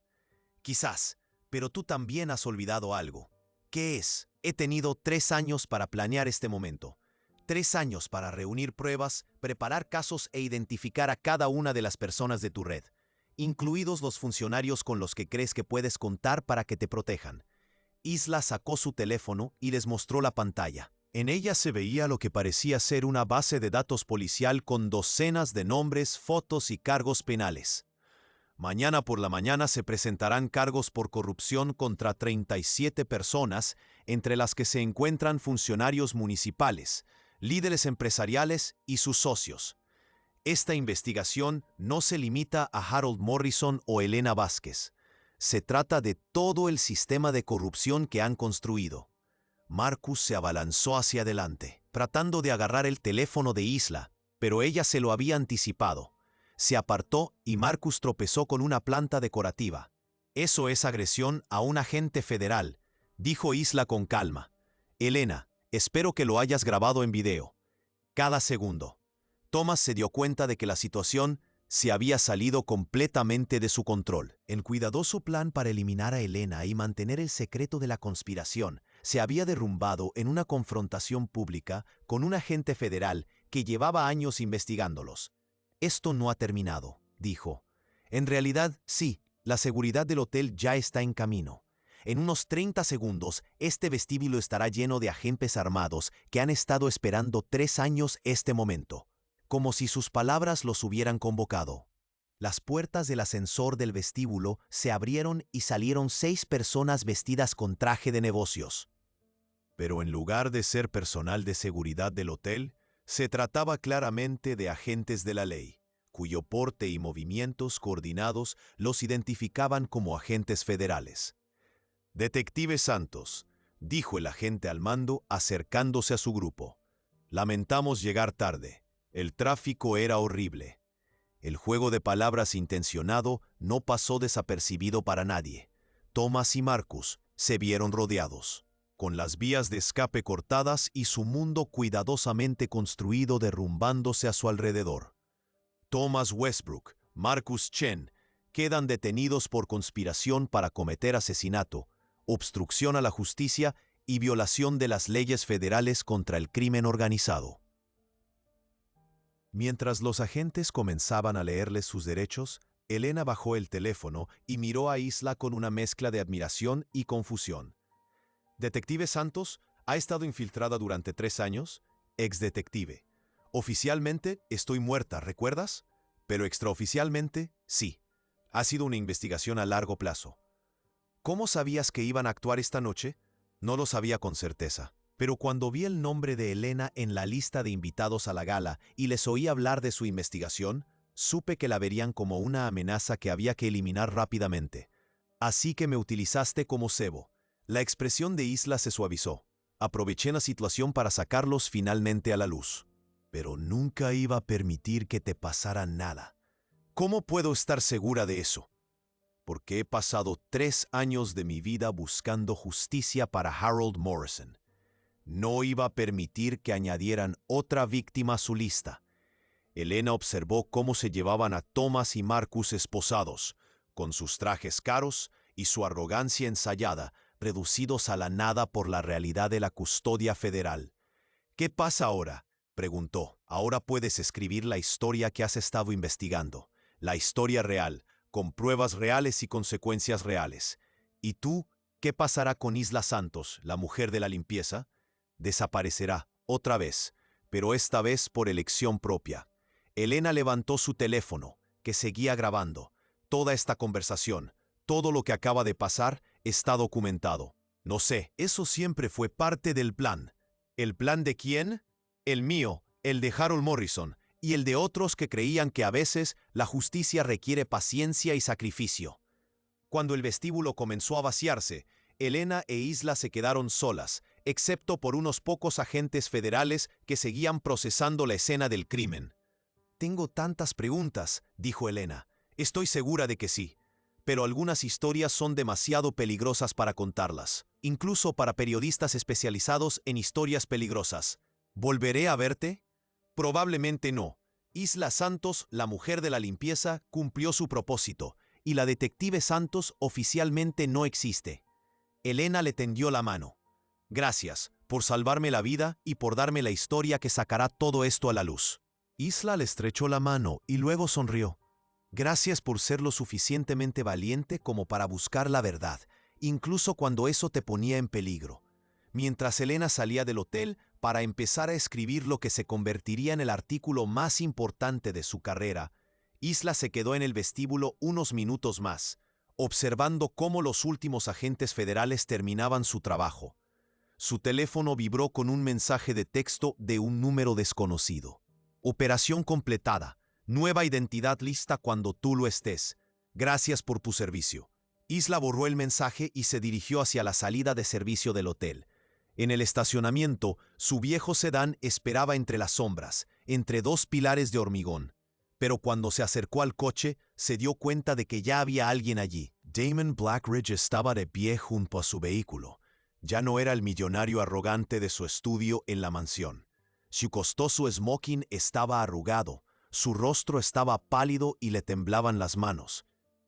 Quizás, pero tú también has olvidado algo. ¿Qué es? He tenido 3 años para planear este momento. 3 años para reunir pruebas, preparar casos e identificar a cada una de las personas de tu red, incluidos los funcionarios con los que crees que puedes contar para que te protejan». Isla sacó su teléfono y les mostró la pantalla. En ella se veía lo que parecía ser una base de datos policial con docenas de nombres, fotos y cargos penales. «Mañana por la mañana se presentarán cargos por corrupción contra 37 personas, entre las que se encuentran funcionarios municipales», líderes empresariales y sus socios. Esta investigación no se limita a Harold Morrison o Elena Vázquez. Se trata de todo el sistema de corrupción que han construido. Marcus se abalanzó hacia adelante, tratando de agarrar el teléfono de Isla, pero ella se lo había anticipado. Se apartó y Marcus tropezó con una planta decorativa. «Eso es agresión a un agente federal», dijo Isla con calma. «Elena, espero que lo hayas grabado en video. Cada segundo». Thomas se dio cuenta de que la situación se había salido completamente de su control. El cuidadoso plan para eliminar a Elena y mantener el secreto de la conspiración se había derrumbado en una confrontación pública con un agente federal que llevaba años investigándolos. «Esto no ha terminado», dijo. «En realidad, sí, la seguridad del hotel ya está en camino. En unos 30 segundos, este vestíbulo estará lleno de agentes armados que han estado esperando 3 años este momento». Como si sus palabras los hubieran convocado. Las puertas del ascensor del vestíbulo se abrieron y salieron 6 personas vestidas con traje de negocios. Pero en lugar de ser personal de seguridad del hotel, se trataba claramente de agentes de la ley, cuyo porte y movimientos coordinados los identificaban como agentes federales. «Detective Santos», dijo el agente al mando acercándose a su grupo. «Lamentamos llegar tarde. El tráfico era horrible». El juego de palabras intencionado no pasó desapercibido para nadie. Thomas y Marcus se vieron rodeados, con las vías de escape cortadas y su mundo cuidadosamente construido derrumbándose a su alrededor. Thomas Westbrook, Marcus Chen, quedan detenidos por conspiración para cometer asesinato, obstrucción a la justicia y violación de las leyes federales contra el crimen organizado. Mientras los agentes comenzaban a leerles sus derechos, Elena bajó el teléfono y miró a Isla con una mezcla de admiración y confusión. «Detective Santos ha estado infiltrada durante 3 años, exdetective. Oficialmente estoy muerta, ¿recuerdas? Pero extraoficialmente, sí. Ha sido una investigación a largo plazo». «¿Cómo sabías que iban a actuar esta noche?» «No lo sabía con certeza. Pero cuando vi el nombre de Elena en la lista de invitados a la gala y les oí hablar de su investigación, supe que la verían como una amenaza que había que eliminar rápidamente. Así que me utilizaste como cebo». La expresión de Isla se suavizó. «Aproveché la situación para sacarlos finalmente a la luz. Pero nunca iba a permitir que te pasara nada». «¿Cómo puedo estar segura de eso?» «Porque he pasado 3 años de mi vida buscando justicia para Harold Morrison. No iba a permitir que añadieran otra víctima a su lista». Elena observó cómo se llevaban a Thomas y Marcus esposados, con sus trajes caros y su arrogancia ensayada, reducidos a la nada por la realidad de la custodia federal. «¿Qué pasa ahora?», preguntó. «Ahora puedes escribir la historia que has estado investigando, la historia real, con pruebas reales y consecuencias reales. ¿Y tú, qué pasará con Isla Santos, la mujer de la limpieza?» «Desaparecerá, otra vez, pero esta vez por elección propia». Elena levantó su teléfono, que seguía grabando. «Toda esta conversación, todo lo que acaba de pasar, está documentado». «No sé, eso siempre fue parte del plan». «¿El plan de quién?» «El mío, el de Harold Morrison, y el de otros que creían que a veces la justicia requiere paciencia y sacrificio». Cuando el vestíbulo comenzó a vaciarse, Elena e Isla se quedaron solas, excepto por unos pocos agentes federales que seguían procesando la escena del crimen. «Tengo tantas preguntas», dijo Elena. «Estoy segura de que sí. Pero algunas historias son demasiado peligrosas para contarlas, incluso para periodistas especializados en historias peligrosas. ¿Volveré a verte?» «Probablemente no. Isla Santos, la mujer de la limpieza, cumplió su propósito, y la detective Santos oficialmente no existe». Elena le tendió la mano. «Gracias por salvarme la vida y por darme la historia que sacará todo esto a la luz». Isla le estrechó la mano y luego sonrió. «Gracias por ser lo suficientemente valiente como para buscar la verdad, incluso cuando eso te ponía en peligro». Mientras Elena salía del hotel para empezar a escribir lo que se convertiría en el artículo más importante de su carrera, Isla se quedó en el vestíbulo unos minutos más, observando cómo los últimos agentes federales terminaban su trabajo. Su teléfono vibró con un mensaje de texto de un número desconocido. Operación completada. Nueva identidad lista cuando tú lo estés. Gracias por tu servicio. Isla borró el mensaje y se dirigió hacia la salida de servicio del hotel. En el estacionamiento, su viejo sedán esperaba entre las sombras, entre dos pilares de hormigón. Pero cuando se acercó al coche, se dio cuenta de que ya había alguien allí. Damon Blackridge estaba de pie junto a su vehículo. Ya no era el millonario arrogante de su estudio en la mansión. Su costoso smoking estaba arrugado, su rostro estaba pálido y le temblaban las manos.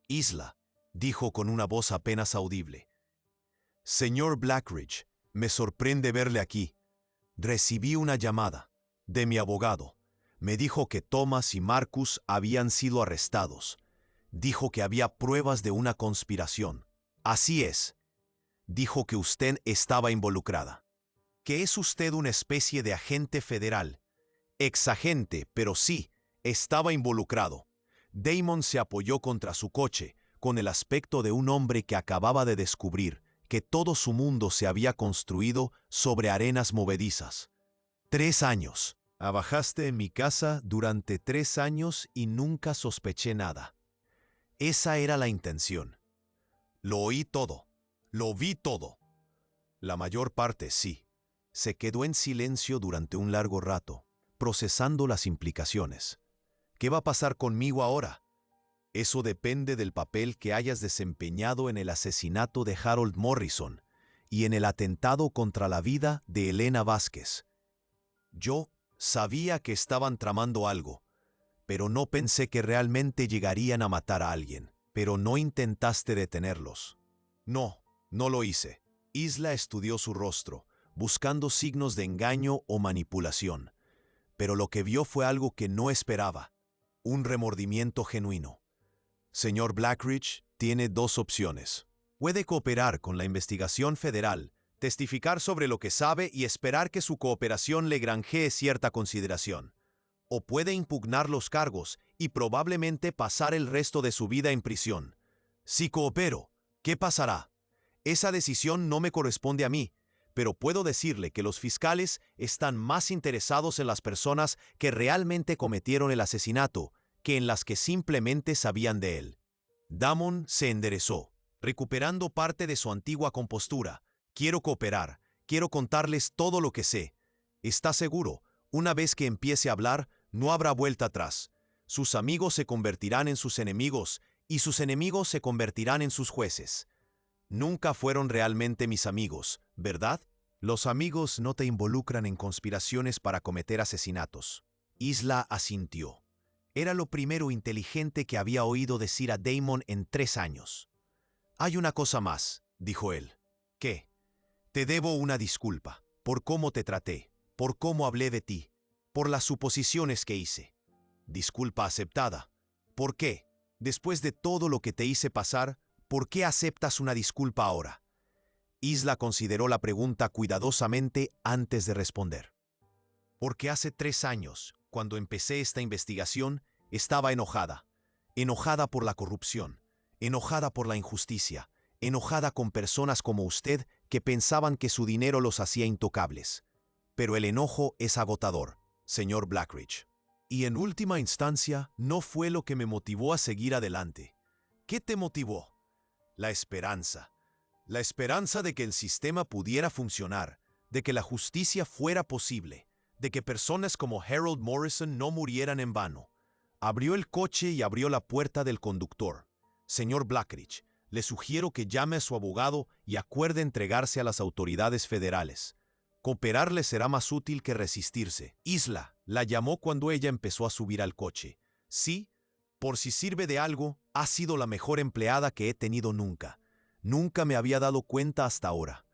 «Isla», dijo con una voz apenas audible. «Señor Blackridge, me sorprende verle aquí. Recibí una llamada de mi abogado. Me dijo que Thomas y Marcus habían sido arrestados. Dijo que había pruebas de una conspiración. Así es. Dijo que usted estaba involucrada. Que es usted una especie de agente federal. Exagente, pero sí, estaba involucrado». Damon se apoyó contra su coche, con el aspecto de un hombre que acababa de descubrir que todo su mundo se había construido sobre arenas movedizas. 3 años. Trabajaste en mi casa durante 3 años y nunca sospeché nada. Esa era la intención. Lo oí todo. Lo vi todo. La mayor parte sí. Se quedó en silencio durante un largo rato, procesando las implicaciones. ¿Qué va a pasar conmigo ahora? Eso depende del papel que hayas desempeñado en el asesinato de Harold Morrison y en el atentado contra la vida de Elena Vázquez. Yo sabía que estaban tramando algo, pero no pensé que realmente llegarían a matar a alguien. Pero no intentaste detenerlos. No, no lo hice. Isla estudió su rostro, buscando signos de engaño o manipulación. Pero lo que vio fue algo que no esperaba. Un remordimiento genuino. Señor Blackridge tiene 2 opciones. Puede cooperar con la investigación federal, testificar sobre lo que sabe y esperar que su cooperación le granjee cierta consideración. O puede impugnar los cargos y probablemente pasar el resto de su vida en prisión. Si coopero, ¿qué pasará? Esa decisión no me corresponde a mí, pero puedo decirle que los fiscales están más interesados en las personas que realmente cometieron el asesinato que en las que simplemente sabían de él. Damon se enderezó, recuperando parte de su antigua compostura. Quiero cooperar, quiero contarles todo lo que sé. Está seguro, una vez que empiece a hablar, no habrá vuelta atrás. Sus amigos se convertirán en sus enemigos y sus enemigos se convertirán en sus jueces. Nunca fueron realmente mis amigos, ¿verdad? Los amigos no te involucran en conspiraciones para cometer asesinatos. Isla asintió. Era lo primero inteligente que había oído decir a Damon en 3 años. Hay una cosa más, dijo él. ¿Qué? Te debo una disculpa por cómo te traté, por cómo hablé de ti, por las suposiciones que hice. Disculpa aceptada. ¿Por qué? Después de todo lo que te hice pasar, ¿por qué aceptas una disculpa ahora? Isla consideró la pregunta cuidadosamente antes de responder. Porque hace 3 años, cuando empecé esta investigación, estaba enojada. Enojada por la corrupción, enojada por la injusticia, enojada con personas como usted que pensaban que su dinero los hacía intocables. Pero el enojo es agotador, señor Blackridge. Y en última instancia, no fue lo que me motivó a seguir adelante. ¿Qué te motivó? La esperanza. La esperanza de que el sistema pudiera funcionar, de que la justicia fuera posible, de que personas como Harold Morrison no murieran en vano. Abrió el coche y abrió la puerta del conductor. Señor Blackridge, le sugiero que llame a su abogado y acuerde entregarse a las autoridades federales. Cooperar le será más útil que resistirse. Isla la llamó cuando ella empezó a subir al coche. Sí, por si sirve de algo, ha sido la mejor empleada que he tenido nunca. Nunca me había dado cuenta hasta ahora.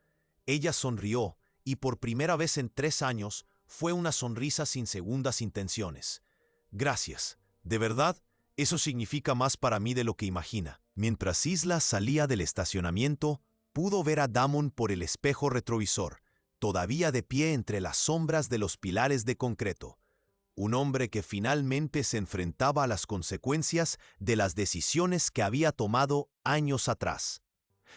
Ella sonrió y por primera vez en 3 años fue una sonrisa sin segundas intenciones. Gracias. De verdad, eso significa más para mí de lo que imagina. Mientras Isla salía del estacionamiento, pudo ver a Damon por el espejo retrovisor, todavía de pie entre las sombras de los pilares de concreto. Un hombre que finalmente se enfrentaba a las consecuencias de las decisiones que había tomado años atrás.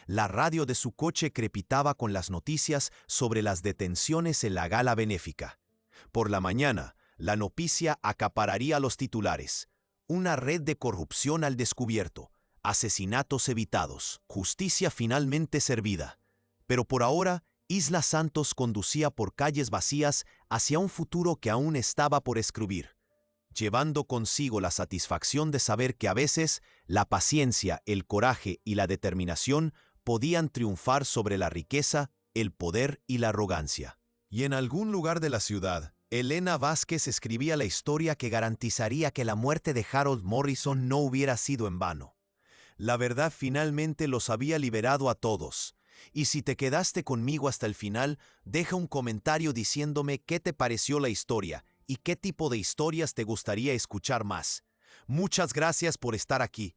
La radio de su coche crepitaba con las noticias sobre las detenciones en la gala benéfica. Por la mañana, la noticia acapararía los titulares. Una red de corrupción al descubierto, asesinatos evitados, justicia finalmente servida. Pero por ahora, Isla Santos conducía por calles vacías hacia un futuro que aún estaba por escribir, llevando consigo la satisfacción de saber que a veces la paciencia, el coraje y la determinación podían triunfar sobre la riqueza, el poder y la arrogancia. Y en algún lugar de la ciudad, Elena Vázquez escribía la historia que garantizaría que la muerte de Harold Morrison no hubiera sido en vano. La verdad finalmente los había liberado a todos. Y si te quedaste conmigo hasta el final, deja un comentario diciéndome qué te pareció la historia y qué tipo de historias te gustaría escuchar más. Muchas gracias por estar aquí.